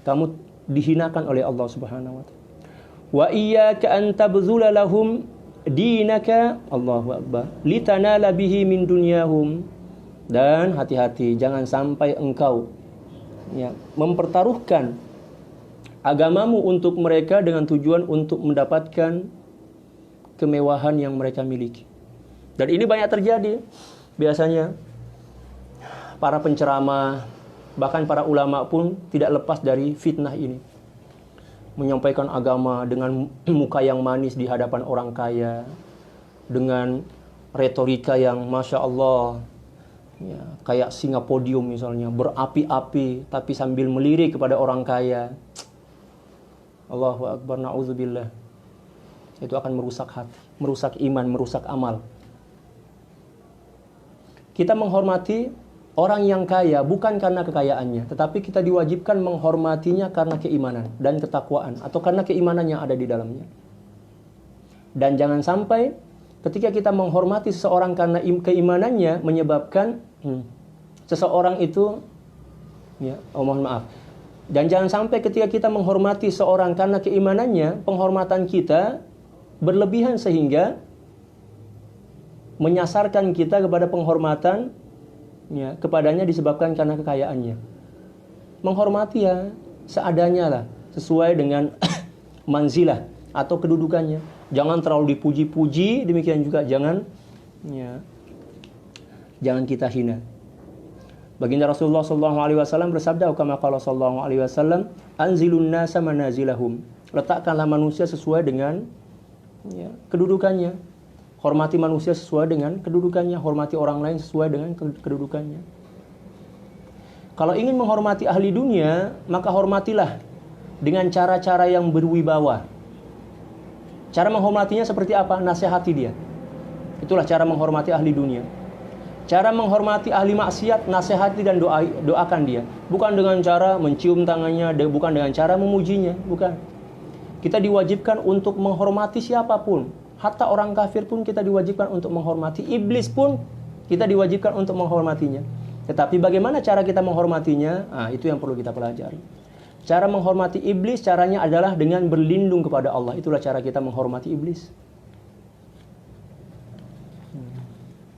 Kamu dihinakan oleh Allah Subhanahu wa taala. Wa iyyaka an tabzula lahum dinaka, Allahu akbar, litanala bihi min dunyahum. Dan hati-hati, jangan sampai engkau mempertaruhkan agamamu untuk mereka dengan tujuan untuk mendapatkan kemewahan yang mereka miliki. Dan ini banyak terjadi. Biasanya para penceramah, bahkan para ulama pun tidak lepas dari fitnah ini. Menyampaikan agama dengan muka yang manis di hadapan orang kaya, dengan retorika yang Masya Allah, kayak singa podium misalnya, berapi-api, tapi sambil melirik kepada orang kaya. Allahu Akbar, na'udzubillah. Itu akan merusak hati, merusak iman, merusak amal. Kita menghormati orang yang kaya bukan karena kekayaannya, tetapi kita diwajibkan menghormatinya karena keimanan dan ketakwaan, atau karena keimanan yang ada di dalamnya. Dan jangan sampai ketika kita menghormati seseorang karena keimanannya menyebabkan seseorang itu mohon maaf. Dan jangan sampai ketika kita menghormati seorang karena keimanannya, penghormatan kita berlebihan sehingga menyasarkan kita kepada penghormatan kepadanya disebabkan karena kekayaannya. Menghormati seadanya lah, sesuai dengan manzilah atau kedudukannya. Jangan terlalu dipuji-puji, demikian juga jangan kita hina. Baginda Rasulullah SAW bersabda, kama qala sallallahu alaihi wasallam, anzilun nasa manazilahum. Letakkanlah manusia sesuai dengan kedudukannya. Hormati manusia sesuai dengan kedudukannya, hormati orang lain sesuai dengan kedudukannya. Kalau ingin menghormati ahli dunia, maka hormatilah dengan cara-cara yang berwibawa. Cara menghormatinya seperti apa? Nasihati dia. Itulah cara menghormati ahli dunia. Cara menghormati ahli maksiat, nasihati dan doakan dia. Bukan dengan cara mencium tangannya, bukan dengan cara memujinya, bukan. Kita diwajibkan untuk menghormati siapapun. Hatta orang kafir pun kita diwajibkan untuk menghormati. Iblis pun kita diwajibkan untuk menghormatinya. Tetapi bagaimana cara kita menghormatinya? Itu yang perlu kita pelajari. Cara menghormati iblis, caranya adalah dengan berlindung kepada Allah. Itulah cara kita menghormati iblis.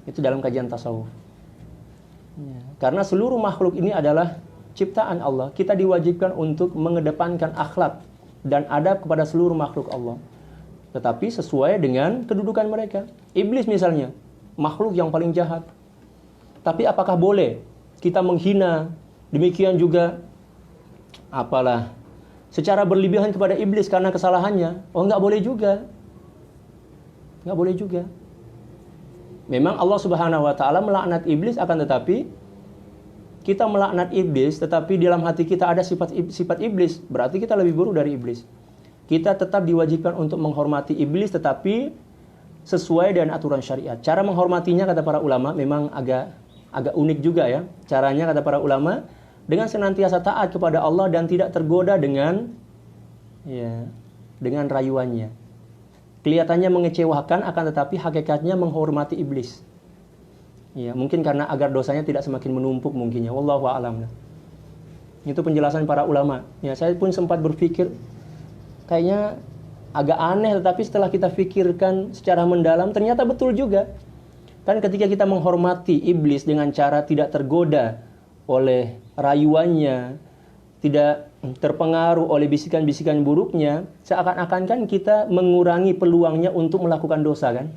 Itu dalam kajian tasawuf. Karena seluruh makhluk ini adalah ciptaan Allah. Kita diwajibkan untuk mengedepankan akhlak dan adab kepada seluruh makhluk Allah. tetapi sesuai dengan kedudukan mereka. Iblis misalnya, makhluk yang paling jahat. Tapi apakah boleh kita menghina, demikian juga apalah, secara berlebihan kepada iblis karena kesalahannya? Oh, nggak boleh juga. Nggak boleh juga. Memang Allah Subhanahu wa taala melaknat iblis, akan tetapi kita melaknat iblis tetapi di dalam hati kita ada sifat iblis, berarti kita lebih buruk dari iblis. Kita tetap diwajibkan untuk menghormati iblis tetapi sesuai dengan aturan syariat. Cara menghormatinya kata para ulama memang agak unik juga ya. Caranya kata para ulama dengan senantiasa taat kepada Allah dan tidak tergoda dengan rayuannya. Kelihatannya mengecewakan, akan tetapi hakikatnya menghormati iblis. Ya, mungkin karena agar dosanya tidak semakin menumpuk mungkinnya. Wallahu a'lam. Itu penjelasan para ulama. Ya, saya pun sempat berpikir kayaknya agak aneh, tetapi setelah kita pikirkan secara mendalam ternyata betul juga. Kan ketika kita menghormati iblis dengan cara tidak tergoda oleh rayuannya, tidak terpengaruh oleh bisikan-bisikan buruknya, seakan-akan kan kita mengurangi peluangnya untuk melakukan dosa kan?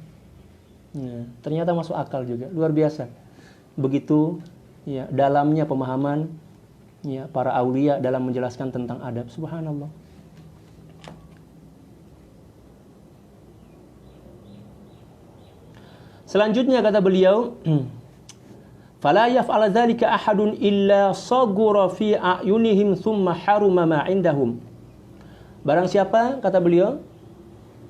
Ya, ternyata masuk akal juga, luar biasa. Begitu ya dalamnya pemahaman ya para aulia dalam menjelaskan tentang adab. Subhanallah. Selanjutnya kata beliau, fala yaf'al dzalika ahadun illa saghura fi a'yunihim thumma haruma ma 'indahum. Barang siapa kata beliau,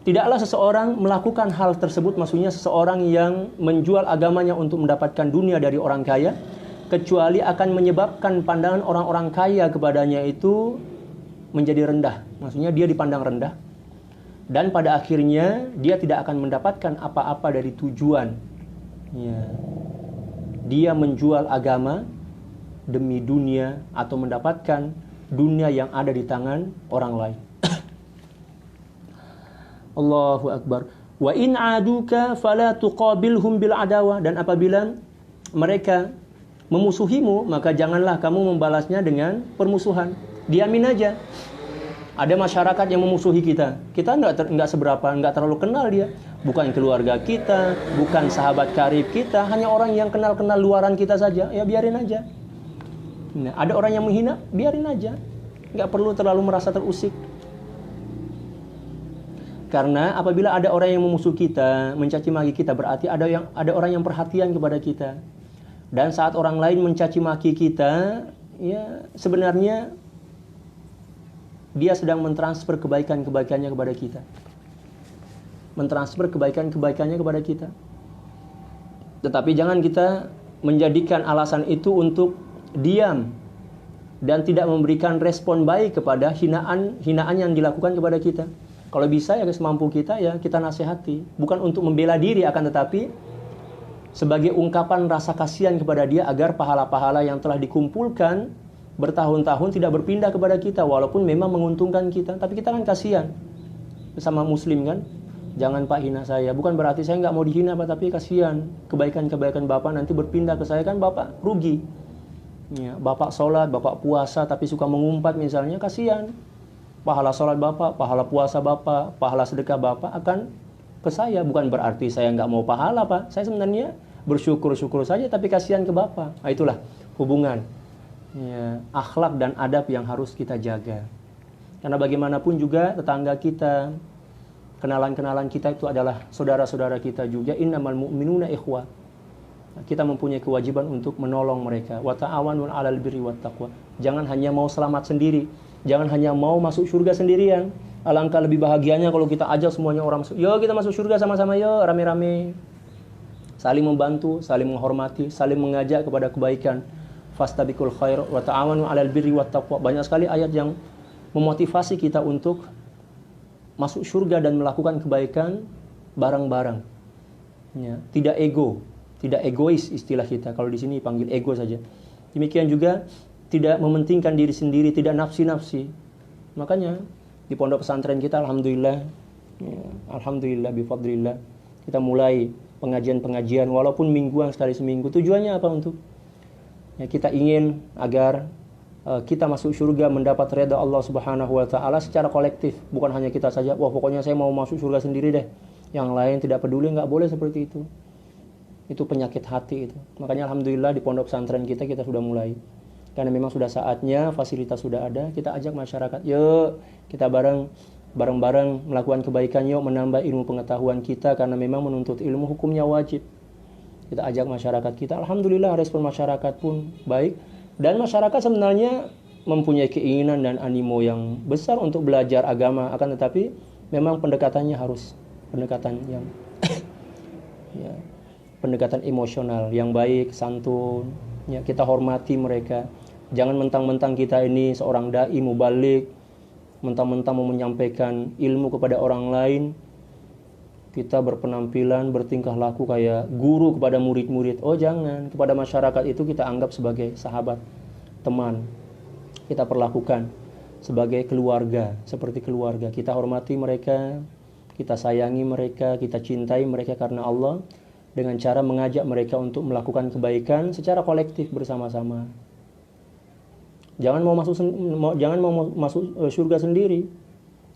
tidaklah seseorang melakukan hal tersebut, maksudnya seseorang yang menjual agamanya untuk mendapatkan dunia dari orang kaya, kecuali akan menyebabkan pandangan orang-orang kaya kepadanya itu menjadi rendah. Maksudnya dia dipandang rendah. Dan pada akhirnya dia tidak akan mendapatkan apa-apa dari tujuan. Ya. Dia menjual agama demi dunia atau mendapatkan dunia yang ada di tangan orang lain. Allahu Akbar. Wa in aduka fala tuqabilhum bil adawa. Dan apabila mereka memusuhimu, maka janganlah kamu membalasnya dengan permusuhan. Diamin aja. Ada masyarakat yang memusuhi kita. Kita nggak seberapa, nggak terlalu kenal dia. Bukan keluarga kita, bukan sahabat karib kita, hanya orang yang kenal-kenal luaran kita saja. Ya biarin aja. Nah, ada orang yang menghina, biarin aja. Nggak perlu terlalu merasa terusik. Karena apabila ada orang yang memusuhi kita, mencaci maki kita, berarti ada orang yang perhatian kepada kita. Dan saat orang lain mencaci maki kita, ya sebenarnya dia sedang mentransfer kebaikan-kebaikannya kepada kita. Mentransfer kebaikan-kebaikannya kepada kita. Tetapi jangan kita menjadikan alasan itu untuk diam dan tidak memberikan respon baik kepada hinaan yang dilakukan kepada kita. Kalau bisa ya semampu kita ya kita nasihati. Bukan untuk membela diri, akan tetapi sebagai ungkapan rasa kasihan kepada dia agar pahala-pahala yang telah dikumpulkan bertahun-tahun tidak berpindah kepada kita, walaupun memang menguntungkan kita, tapi kita kan kasihan sama muslim kan. Jangan Pak hina saya, bukan berarti saya nggak mau dihina Pak, tapi kasihan kebaikan-kebaikan Bapak nanti berpindah ke saya, kan Bapak rugi ya. Bapak sholat, Bapak puasa tapi suka mengumpat misalnya, kasihan. Pahala sholat Bapak, pahala puasa Bapak, pahala sedekah Bapak akan ke saya. Bukan berarti saya nggak mau pahala Pak, saya sebenarnya bersyukur-syukur saja, tapi kasihan ke Bapak. Nah, itulah hubungan ya, akhlak dan adab yang harus kita jaga. Karena bagaimanapun juga tetangga kita, kenalan-kenalan kita itu adalah saudara-saudara kita juga. Innamal mu'minuna ikhwah. Kita mempunyai kewajiban untuk menolong mereka. Wa ta'awanu 'alal birri wat taqwa. Jangan hanya mau selamat sendiri, jangan hanya mau masuk surga sendirian. Alangkah lebih bahagianya kalau kita ajak semuanya orang masuk. Yo kita masuk surga sama-sama yo, rame-rame. Saling membantu, saling menghormati, saling mengajak kepada kebaikan. Fastabiqul khair wa ta'awanu 'alal birri wat taqwa. Banyak sekali ayat yang memotivasi kita untuk masuk surga dan melakukan kebaikan bareng-bareng. Ya, tidak egois istilah kita. Kalau di sini panggil ego saja. Demikian juga tidak mementingkan diri sendiri, tidak nafsi-nafsi. Makanya di pondok pesantren kita alhamdulillah bifadlillah kita mulai pengajian-pengajian walaupun mingguan sekali seminggu. Tujuannya apa? Untuk ya, kita ingin agar kita masuk surga mendapat redha Allah Subhanahu wa taala secara kolektif, bukan hanya kita saja. Wah, pokoknya saya mau masuk surga sendiri deh. Yang lain tidak peduli, enggak boleh seperti itu. Itu penyakit hati itu. Makanya alhamdulillah di pondok pesantren kita sudah mulai. Karena memang sudah saatnya, fasilitas sudah ada, kita ajak masyarakat, yuk kita bareng-bareng melakukan kebaikan, yuk menambah ilmu pengetahuan kita, karena memang menuntut ilmu hukumnya wajib. Kita ajak masyarakat kita, alhamdulillah respon masyarakat pun baik. Dan masyarakat sebenarnya mempunyai keinginan dan animo yang besar untuk belajar agama, akan tetapi memang pendekatannya harus pendekatan yang ya, pendekatan emosional yang baik, santun, ya, kita hormati mereka. Jangan mentang-mentang kita ini seorang dai mubalik, mentang-mentang mau menyampaikan ilmu kepada orang lain, kita berpenampilan, bertingkah laku kayak guru kepada murid-murid. Oh jangan, kepada masyarakat itu kita anggap sebagai sahabat, teman. Kita perlakukan sebagai keluarga, seperti keluarga. Kita hormati mereka, kita sayangi mereka, kita cintai mereka karena Allah, dengan cara mengajak mereka untuk melakukan kebaikan secara kolektif bersama-sama. Jangan mau masuk surga sendiri,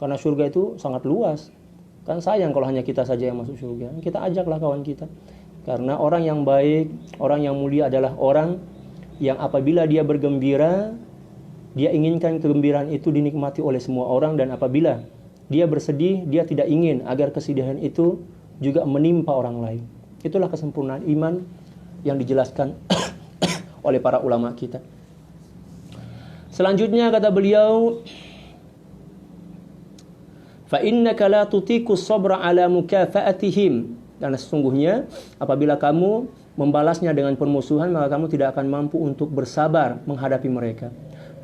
karena surga itu sangat luas. Kan sayang kalau hanya kita saja yang masuk surga. Kita ajaklah kawan kita. Karena orang yang baik, orang yang mulia adalah orang yang apabila dia bergembira, dia inginkan kegembiraan itu dinikmati oleh semua orang. Dan apabila dia bersedih, dia tidak ingin agar kesedihan itu juga menimpa orang lain. Itulah kesempurnaan iman yang dijelaskan oleh para ulama kita. Selanjutnya kata beliau, fa innaka la tutiqu sabra ala mukafa'atihim, dan sesungguhnya apabila kamu membalasnya dengan permusuhan, maka kamu tidak akan mampu untuk bersabar menghadapi mereka.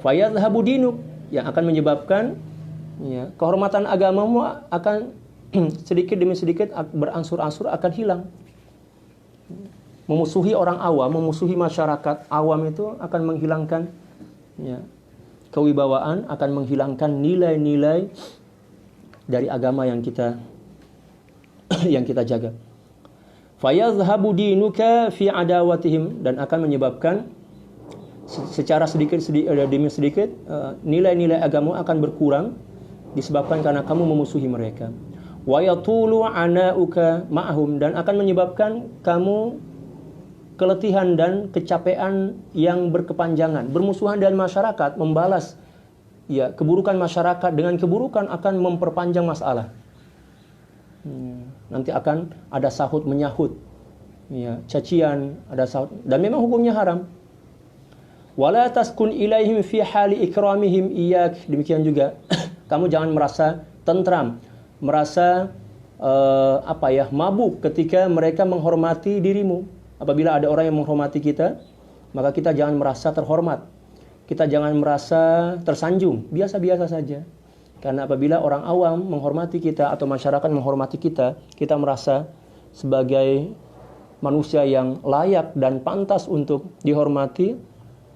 Fa yadhhabu dinuk, yang akan menyebabkan ya, kehormatan agamamu akan sedikit demi sedikit berangsur-angsur akan hilang. Memusuhi orang awam, memusuhi masyarakat awam itu akan menghilangkan ya, kewibawaan, akan menghilangkan nilai-nilai dari agama yang kita jaga. Fayadhhabu dinuka fi adawatihim, dan akan menyebabkan secara sedikit demi sedikit nilai-nilai agama akan berkurang disebabkan karena kamu memusuhi mereka. Wa yatulu anauka ma'hum, dan akan menyebabkan kamu keletihan dan kecapean yang berkepanjangan. Bermusuhan dengan masyarakat, membalas ya keburukan masyarakat dengan keburukan akan memperpanjang masalah. Nanti akan ada sahut menyahut, ya, cacian, ada sahut, dan memang hukumnya haram. Wala taskun ilaihim fi hali ikramihim iyyak, demikian juga kamu jangan merasa tentram, merasa mabuk ketika mereka menghormati dirimu. Apabila ada orang yang menghormati kita, maka kita jangan merasa terhormat. Kita jangan merasa tersanjung, biasa-biasa saja. Karena apabila orang awam menghormati kita atau masyarakat menghormati kita, kita merasa sebagai manusia yang layak dan pantas untuk dihormati,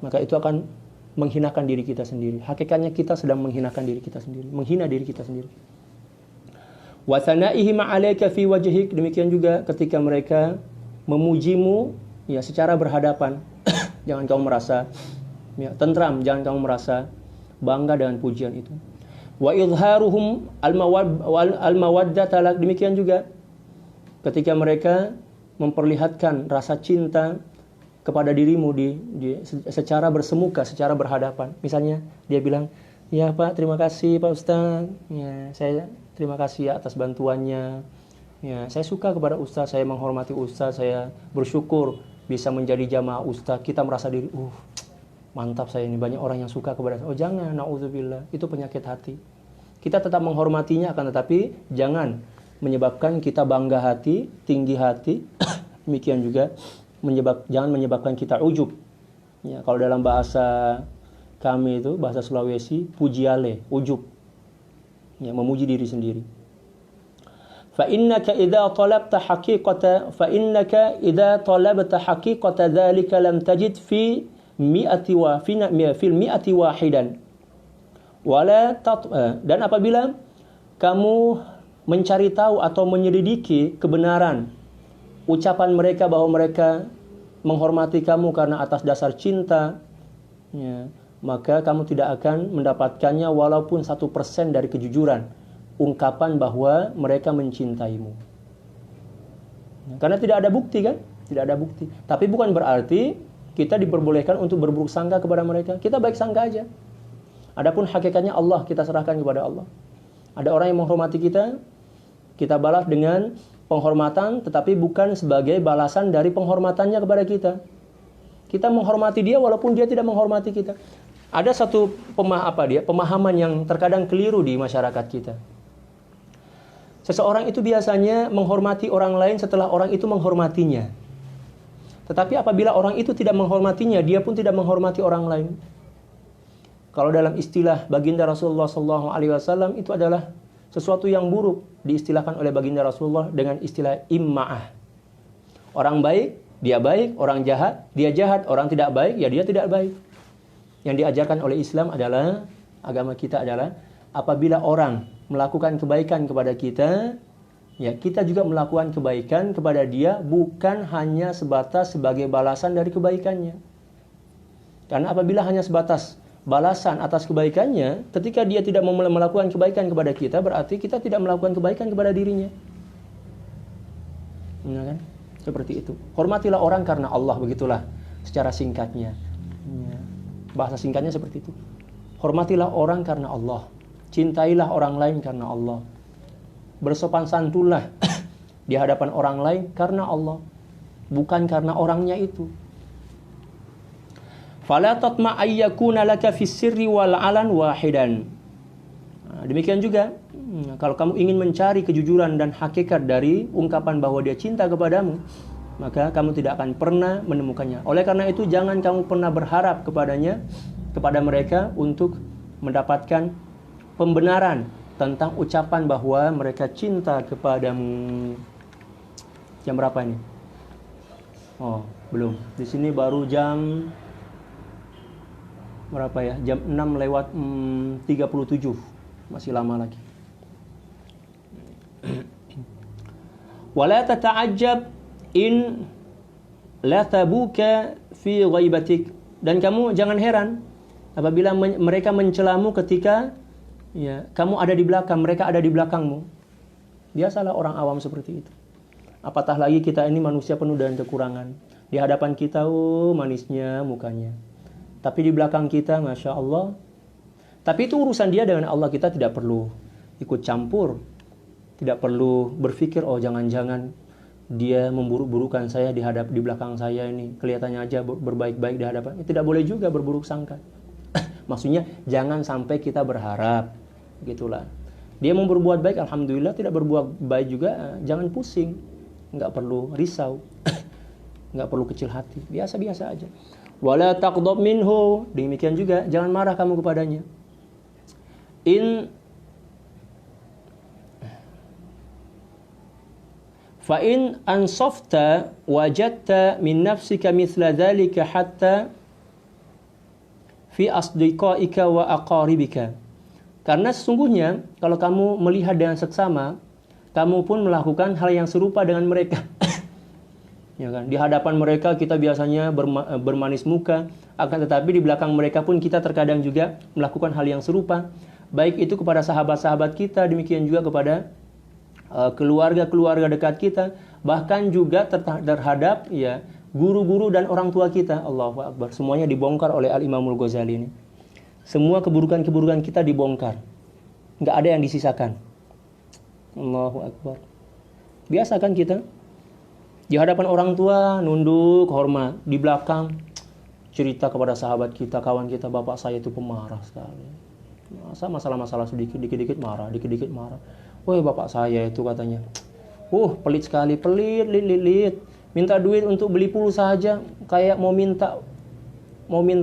maka itu akan menghinakan diri kita sendiri. Hakikatnya kita sedang menghinakan diri kita sendiri, menghina diri kita sendiri. Wa thanaihim 'alaika fi wajhik, demikian juga ketika mereka memujimu ya secara berhadapan. Jangan kamu merasa ya, tentram, jangan kamu merasa bangga dengan pujian itu. Wa idharuhum al-mawaddata lak, demikian juga ketika mereka memperlihatkan rasa cinta kepada dirimu secara bersemuka, secara berhadapan. Misalnya dia bilang, "Ya Pak, terima kasih Pak Ustaz. Ya, saya terima kasih ya atas bantuannya. Ya, saya suka kepada Ustaz, saya menghormati Ustaz, saya bersyukur bisa menjadi jamaah Ustaz." Kita merasa diri, mantap saya ini, banyak orang yang suka kepada saya. Oh jangan, na'udzubillah, itu penyakit hati. Kita tetap menghormatinya, akan tetapi jangan menyebabkan kita bangga hati, tinggi hati. Demikian juga jangan menyebabkan kita ujub. Ya, kalau dalam bahasa kami itu, bahasa Sulawesi, pujiale, ujub. Ya, memuji diri sendiri. فإنك إذا طلبت حقيقة ذلك لم تجد في المئة واحدا ولا dan apabila kamu mencari tahu atau menyelidiki kebenaran ucapan mereka bahwa mereka menghormati kamu karena atas dasar cinta, ya, maka kamu tidak akan mendapatkannya walaupun 1% dari kejujuran, ungkapan bahwa mereka mencintaimu. Karena tidak ada bukti kan? Tidak ada bukti. Tapi bukan berarti kita diperbolehkan untuk berburuk sangka kepada mereka. Kita baik sangka aja. Adapun hakikatnya Allah kita serahkan kepada Allah. Ada orang yang menghormati kita, kita balas dengan penghormatan, tetapi bukan sebagai balasan dari penghormatannya kepada kita. Kita menghormati dia walaupun dia tidak menghormati kita. Ada satu pemahaman yang terkadang keliru di masyarakat kita. Seseorang itu biasanya menghormati orang lain setelah orang itu menghormatinya. Tetapi apabila orang itu tidak menghormatinya, dia pun tidak menghormati orang lain. Kalau dalam istilah baginda Rasulullah SAW itu adalah sesuatu yang buruk, diistilahkan oleh baginda Rasulullah dengan istilah imma'ah. Orang baik, dia baik. Orang jahat, dia jahat. Orang tidak baik, ya dia tidak baik. Yang diajarkan oleh Islam adalah, agama kita adalah, apabila orang melakukan kebaikan kepada kita, ya kita juga melakukan kebaikan kepada dia, bukan hanya sebatas sebagai balasan dari kebaikannya. Karena apabila hanya sebatas balasan atas kebaikannya, ketika dia tidak melakukan kebaikan kepada kita, berarti kita tidak melakukan kebaikan kepada dirinya. Ya kan? Seperti itu. Hormatilah orang karena Allah, begitulah secara singkatnya. Ya. Bahasa singkatnya seperti itu. Hormatilah orang karena Allah. Cintailah orang lain karena Allah. Bersopan santunlah di hadapan orang lain karena Allah, bukan karena orangnya itu. Fala tatma ayyakuna laka fis sirri wal alan wahidan. Demikian juga kalau kamu ingin mencari kejujuran dan hakikat dari ungkapan bahwa dia cinta kepadamu, maka kamu tidak akan pernah menemukannya. Oleh karena itu jangan kamu pernah berharap kepada mereka untuk mendapatkan pembenaran tentang ucapan bahwa mereka cinta kepadamu. Jam berapa ini? Oh, belum. Di sini baru jam berapa ya? Jam 6 lewat 37. Masih lama lagi. Wala tata'ajjab in la tabuka fi ghaibatik. Dan kamu jangan heran apabila mereka mencelamu ketika ya, kamu ada di belakang, mereka ada di belakangmu. Biasalah orang awam seperti itu. Apatah lagi kita ini manusia penuh dengan kekurangan. Di hadapan kita, manisnya mukanya. Tapi di belakang kita, Masya Allah. Tapi itu urusan dia dengan Allah. Kita tidak perlu ikut campur. Tidak perlu berpikir, oh jangan-jangan dia memburuk-burukan saya di belakang saya ini. Kelihatannya aja berbaik-baik di hadapan. Tidak boleh juga berburuk sangka. Maksudnya jangan sampai kita berharap. Gitulah. Dia mau berbuat baik, alhamdulillah. Tidak berbuat baik juga, jangan pusing. Nggak perlu risau. Nggak perlu kecil hati. Biasa-biasa aja. Wala taqdab minhu. Demikian juga, jangan marah kamu kepadanya. Fa in ansafta wajadta min nafsika mithla dhalika hatta fi asdiqaika wa aqaribika. Karena sesungguhnya kalau kamu melihat dengan seksama, kamu pun melakukan hal yang serupa dengan mereka. Ya kan? Di hadapan mereka kita biasanya bermanis muka, akan tetapi di belakang mereka pun kita terkadang juga melakukan hal yang serupa, baik itu kepada sahabat-sahabat kita, demikian juga kepada keluarga-keluarga dekat kita, bahkan juga terhadap ya guru-guru dan orang tua kita. Allahu Akbar. Semuanya dibongkar oleh Al-Imamul Ghazali ini. Semua keburukan-keburukan kita dibongkar. Enggak ada yang disisakan. Allahu Akbar. Biasa kan kita? Di hadapan orang tua nunduk, hormat. Di belakang cerita kepada sahabat kita, kawan kita, bapak saya itu pemarah sekali. Masa masalah-masalah sedikit, dikit-dikit marah, dikit-dikit marah. Woi bapak saya itu katanya, pelit sekali, pelit. Minta duit untuk beli pulsa saja, kayak mau minta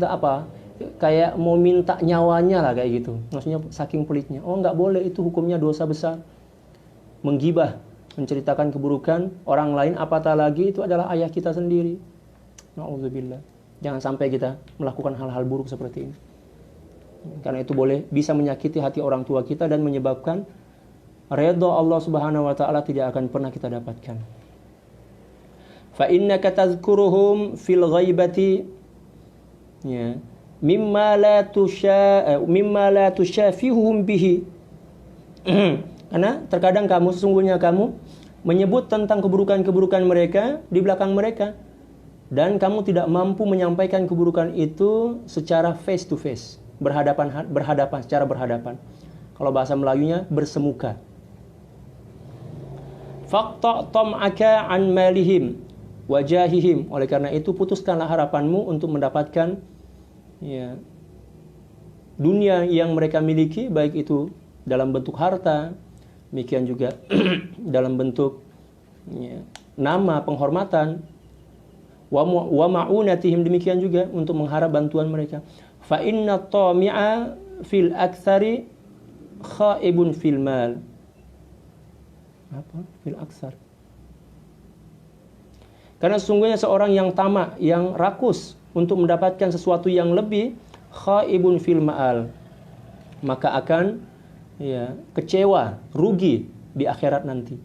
apa? Kayak mau minta nyawanya lah kayak gitu. Maksudnya saking pelitnya. Oh nggak boleh, itu hukumnya dosa besar. Menggibah, menceritakan keburukan orang lain, apatah lagi itu adalah ayah kita sendiri. Na'udzubillah. Jangan sampai kita melakukan hal-hal buruk seperti ini. Karena itu bisa menyakiti hati orang tua kita dan menyebabkan redha Allah Subhanahu wa taala tidak akan pernah kita dapatkan. Fa innaka tadhkuruhum fil ghaibati ya mimma la tusyafihuhum bihi. Karena terkadang sesungguhnya kamu menyebut tentang keburukan-keburukan mereka di belakang mereka, dan kamu tidak mampu menyampaikan keburukan itu secara face to face, secara berhadapan. Kalau bahasa Melayunya bersemuka. Faqta' tam'aka an malihim wajahihim. Oleh karena itu putuskanlah harapanmu untuk mendapatkan dunia yang mereka miliki, baik itu dalam bentuk harta, demikian juga dalam bentuk nama, penghormatan, wa ma'unatihim, demikian juga untuk mengharap bantuan mereka. Fa inna tami'a fil aktsari khaibun fil mal. Apa? Fil aksar. Karena sesungguhnya seorang yang tamak, yang rakus untuk mendapatkan sesuatu yang lebih, khaibun fil ma'al, maka akan kecewa, rugi di akhirat nanti.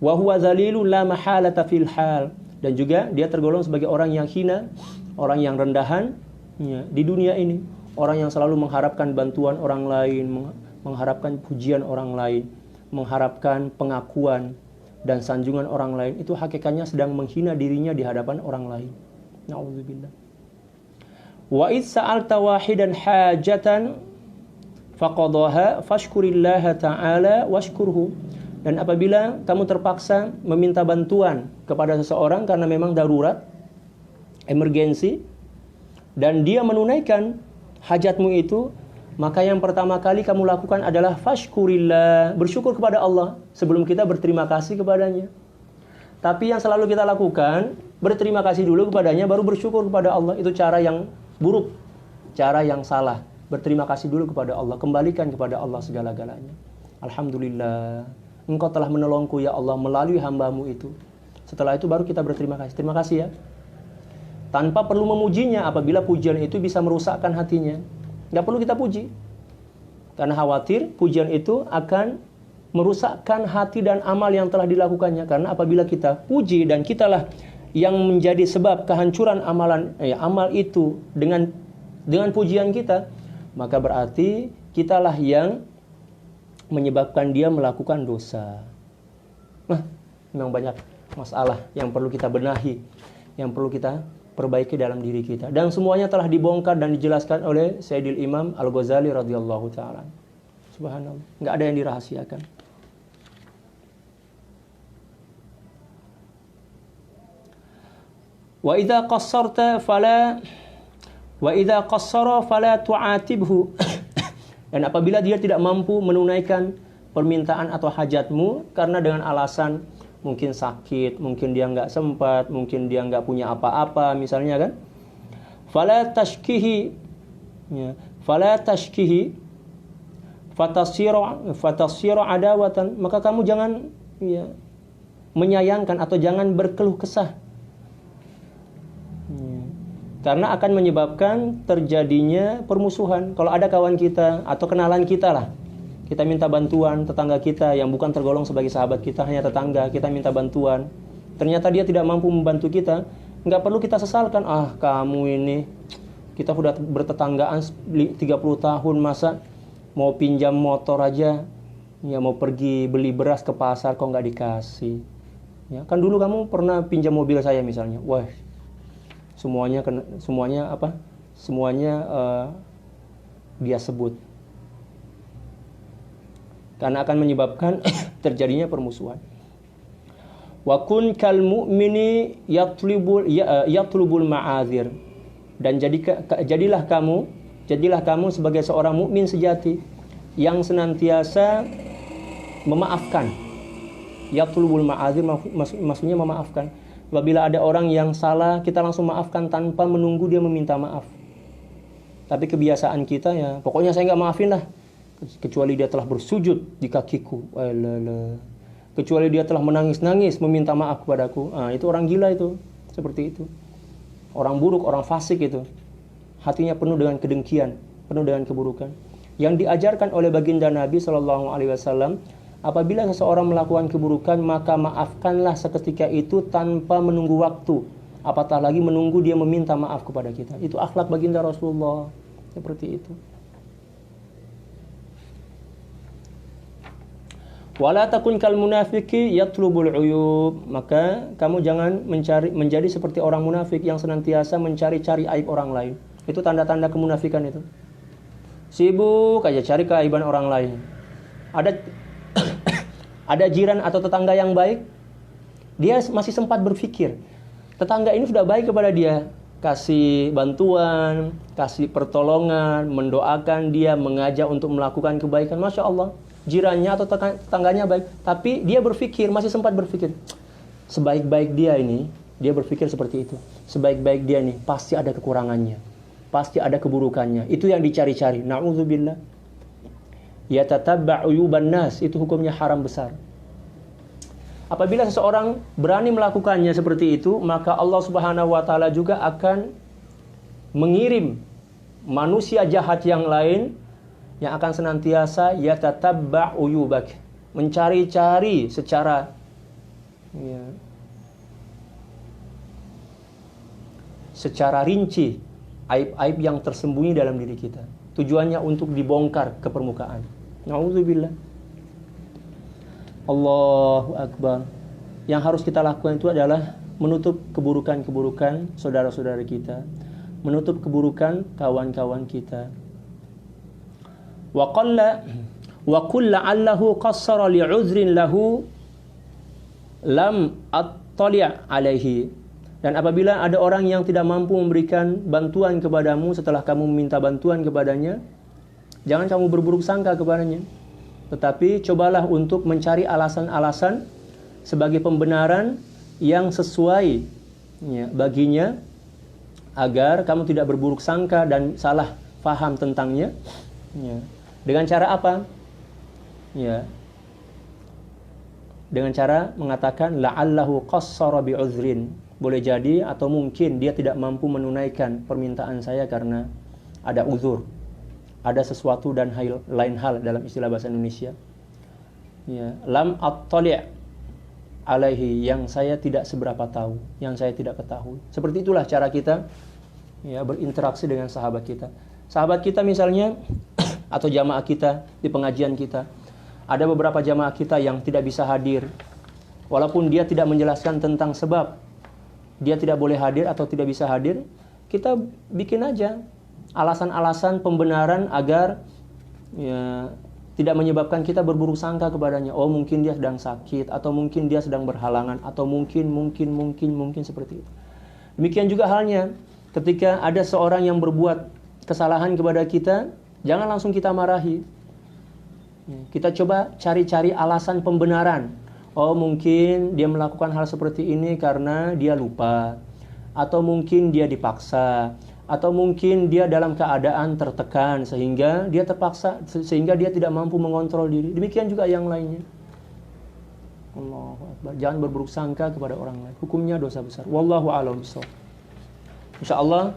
Wa huwa dzalilun la mahalata fil hal, dan juga dia tergolong sebagai orang yang hina, orang yang rendahan di dunia ini, orang yang selalu mengharapkan bantuan orang lain, mengharapkan pujian orang lain, mengharapkan pengakuan dan sanjungan orang lain. Itu hakikatnya sedang menghina dirinya di hadapan orang lain. Na'udzubillah. Wa idz sa'alta wahidan hajatan faqadaha fashkurillaha ta'ala washkurhu. Dan apabila kamu terpaksa meminta bantuan kepada seseorang karena memang darurat, emergensi, dan dia menunaikan hajatmu itu, maka yang pertama kali kamu lakukan adalah fashkurillah, bersyukur kepada Allah sebelum kita berterima kasih kepadanya. Tapi yang selalu kita lakukan, berterima kasih dulu kepadanya baru bersyukur kepada Allah. Itu cara yang buruk, cara yang salah. Berterima kasih dulu kepada Allah, kembalikan kepada Allah segala-galanya. Alhamdulillah, Engkau telah menolongku ya Allah melalui hambamu itu. Setelah itu baru kita berterima kasih. Terima kasih ya. Tanpa perlu memujinya, apabila pujian itu bisa merusakkan hatinya, nggak perlu kita puji. Karena khawatir pujian itu akan merusakkan hati dan amal yang telah dilakukannya. Karena apabila kita puji dan kitalah yang menjadi sebab kehancuran amal itu dengan pujian kita, maka berarti kitalah yang menyebabkan dia melakukan dosa. Nah, memang banyak masalah yang perlu kita benahi, yang perlu kita perbaiki dalam diri kita. Dan semuanya telah dibongkar dan dijelaskan oleh Sayyidil Imam Al-Ghazali radhiyallahu ta'ala. Subhanallah, nggak ada yang dirahasiakan. Wa idza qassara fala tu'atibhu. Dan apabila dia tidak mampu menunaikan permintaan atau hajatmu karena dengan alasan mungkin sakit, mungkin dia nggak sempat, mungkin dia nggak punya apa-apa, misalnya kan, fala tashkihi fatasiru adawatan, maka kamu jangan menyayangkan atau jangan berkeluh kesah, karena akan menyebabkan terjadinya permusuhan. Kalau ada kawan kita atau kenalan kita lah, kita minta bantuan, tetangga kita yang bukan tergolong sebagai sahabat kita, hanya tetangga, kita minta bantuan, ternyata dia tidak mampu membantu kita, nggak perlu kita sesalkan. Ah, kamu ini, kita sudah bertetanggaan 30 tahun, masa mau pinjam motor aja, mau pergi beli beras ke pasar kok nggak dikasih. Kan dulu kamu pernah pinjam mobil saya misalnya, wah, semuanya dia sebut. Karena akan menyebabkan terjadinya permusuhan. Wa kun kal mu'mini yatlubul ma'adzir. Dan jadilah kamu sebagai seorang mukmin sejati yang senantiasa memaafkan. Yatlubul ma'adzir maksudnya memaafkan. Apabila ada orang yang salah, kita langsung maafkan tanpa menunggu dia meminta maaf. Tapi kebiasaan kita pokoknya saya nggak maafin lah, kecuali dia telah bersujud di kakiku, kecuali dia telah menangis-nangis meminta maaf kepadaku. Itu orang gila itu, seperti itu. Orang buruk, orang fasik itu. Hatinya penuh dengan kedengkian, penuh dengan keburukan. Yang diajarkan oleh baginda Nabi SAW, apabila seseorang melakukan keburukan, maka maafkanlah seketika itu tanpa menunggu waktu. Apatah lagi menunggu dia meminta maaf kepada kita. Itu akhlak baginda Rasulullah Seperti itu. Wala takun kal munafiki yatlubul uyub. Maka kamu jangan menjadi seperti orang munafik yang senantiasa mencari-cari aib orang lain. Itu tanda-tanda kemunafikan itu. Sibuk aja cari keaiban orang lain. Ada jiran atau tetangga yang baik, dia masih sempat berpikir, tetangga ini sudah baik kepada dia, kasih bantuan, kasih pertolongan, mendoakan dia, mengajak untuk melakukan kebaikan. Masya Allah, jirannya atau tetangganya baik, tapi dia berpikir, masih sempat berpikir, sebaik-baik dia ini, dia berpikir seperti itu, sebaik-baik dia ini pasti ada kekurangannya, pasti ada keburukannya. Itu yang dicari-cari. Na'udzubillah. Yatatabba' uyuban nas, itu hukumnya haram besar. Apabila seseorang berani melakukannya seperti itu, maka Allah Subhanahu wa taala juga akan mengirim manusia jahat yang lain yang akan senantiasa yatatabba' uyubak, mencari-cari secara secara rinci aib-aib yang tersembunyi dalam diri kita. Tujuannya untuk dibongkar ke permukaan. Na'udzubillah. Allahu Akbar. Yang harus kita lakukan itu adalah menutup keburukan-keburukan saudara-saudara kita, menutup keburukan kawan-kawan kita. Wa qul la'allahu qassara li'udhrin lahu lam attali' alaihi. Dan apabila ada orang yang tidak mampu memberikan bantuan kepadamu setelah kamu meminta bantuan kepadanya, jangan kamu berburuk sangka kepadanya. Tetapi cobalah untuk mencari alasan-alasan sebagai pembenaran yang sesuai baginya, agar kamu tidak berburuk sangka dan salah faham tentangnya. Dengan cara apa? Dengan cara mengatakan la'allahu qassara bi'udhrin. Boleh jadi atau mungkin dia tidak mampu menunaikan permintaan saya karena ada uzur, ada sesuatu dan lain hal dalam istilah bahasa Indonesia. Lam attali' alaihi, yang saya tidak seberapa tahu, yang saya tidak ketahui. Seperti itulah cara kita berinteraksi dengan sahabat kita. Sahabat kita misalnya atau jamaah kita di pengajian kita, ada beberapa jamaah kita yang tidak bisa hadir, walaupun dia tidak menjelaskan tentang sebab dia tidak boleh hadir atau tidak bisa hadir, kita bikin aja alasan-alasan pembenaran agar tidak menyebabkan kita berburuk sangka kepadanya. Oh, mungkin dia sedang sakit, atau mungkin dia sedang berhalangan, atau mungkin seperti itu. Demikian juga halnya ketika ada seorang yang berbuat kesalahan kepada kita, jangan langsung kita marahi. Kita coba cari-cari alasan pembenaran. Oh, mungkin dia melakukan hal seperti ini karena dia lupa, atau mungkin dia dipaksa, atau mungkin dia dalam keadaan tertekan sehingga dia terpaksa, sehingga dia tidak mampu mengontrol diri. Demikian juga yang lainnya. Allahu Akbar. Jangan berburuk sangka kepada orang lain. Hukumnya dosa besar. Wallahu a'lam bishawab. Insyaallah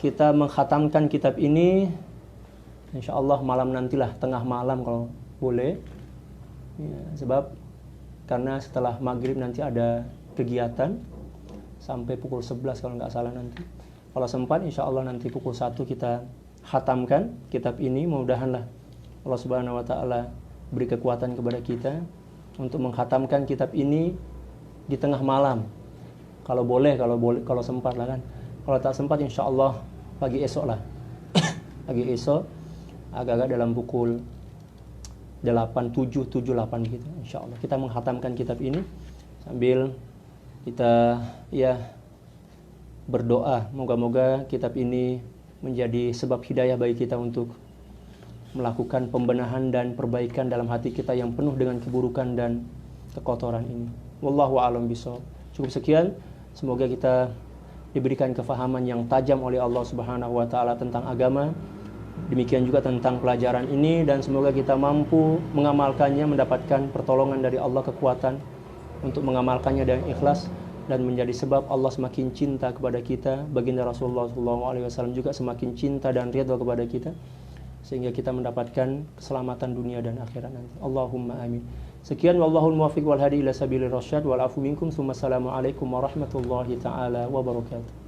kita mengkhatamkan kitab ini, insyaallah malam nantilah, tengah malam kalau boleh. Sebab karena setelah maghrib nanti ada kegiatan sampai pukul 11 kalau nggak salah nanti. Kalau sempat insya Allah nanti pukul 1 kita khatamkan kitab ini. Mudah-mudahanlah Allah Subhanahu wa taala beri kekuatan kepada kita untuk mengkhatamkan kitab ini di tengah malam. Kalau boleh, kalau sempat lah kan. Kalau tak sempat insya Allah pagi esok lah. Pagi esok agak-agak dalam pukul 8:07, 7:08 gitu, insya Allah kita menghatamkan kitab ini sambil kita berdoa, moga-moga kitab ini menjadi sebab hidayah bagi kita untuk melakukan pembenahan dan perbaikan dalam hati kita yang penuh dengan keburukan dan kekotoran ini. Wallahu a'lam bishawab. Cukup sekian, semoga kita diberikan kefahaman yang tajam oleh Allah Subhanahu wa taala tentang agama. Demikian juga tentang pelajaran ini, dan semoga kita mampu mengamalkannya, mendapatkan pertolongan dari Allah, kekuatan untuk mengamalkannya dengan ikhlas, dan menjadi sebab Allah semakin cinta kepada kita. Baginda Rasulullah SAW juga semakin cinta dan ridha kepada kita, sehingga kita mendapatkan keselamatan dunia dan akhirat nanti. Allahumma amin. Sekian, wallahul muwaffiq wal hadi ila sabilir rasyad wal afu minkum. Assalamualaikum warahmatullahi taala wabarakatuh.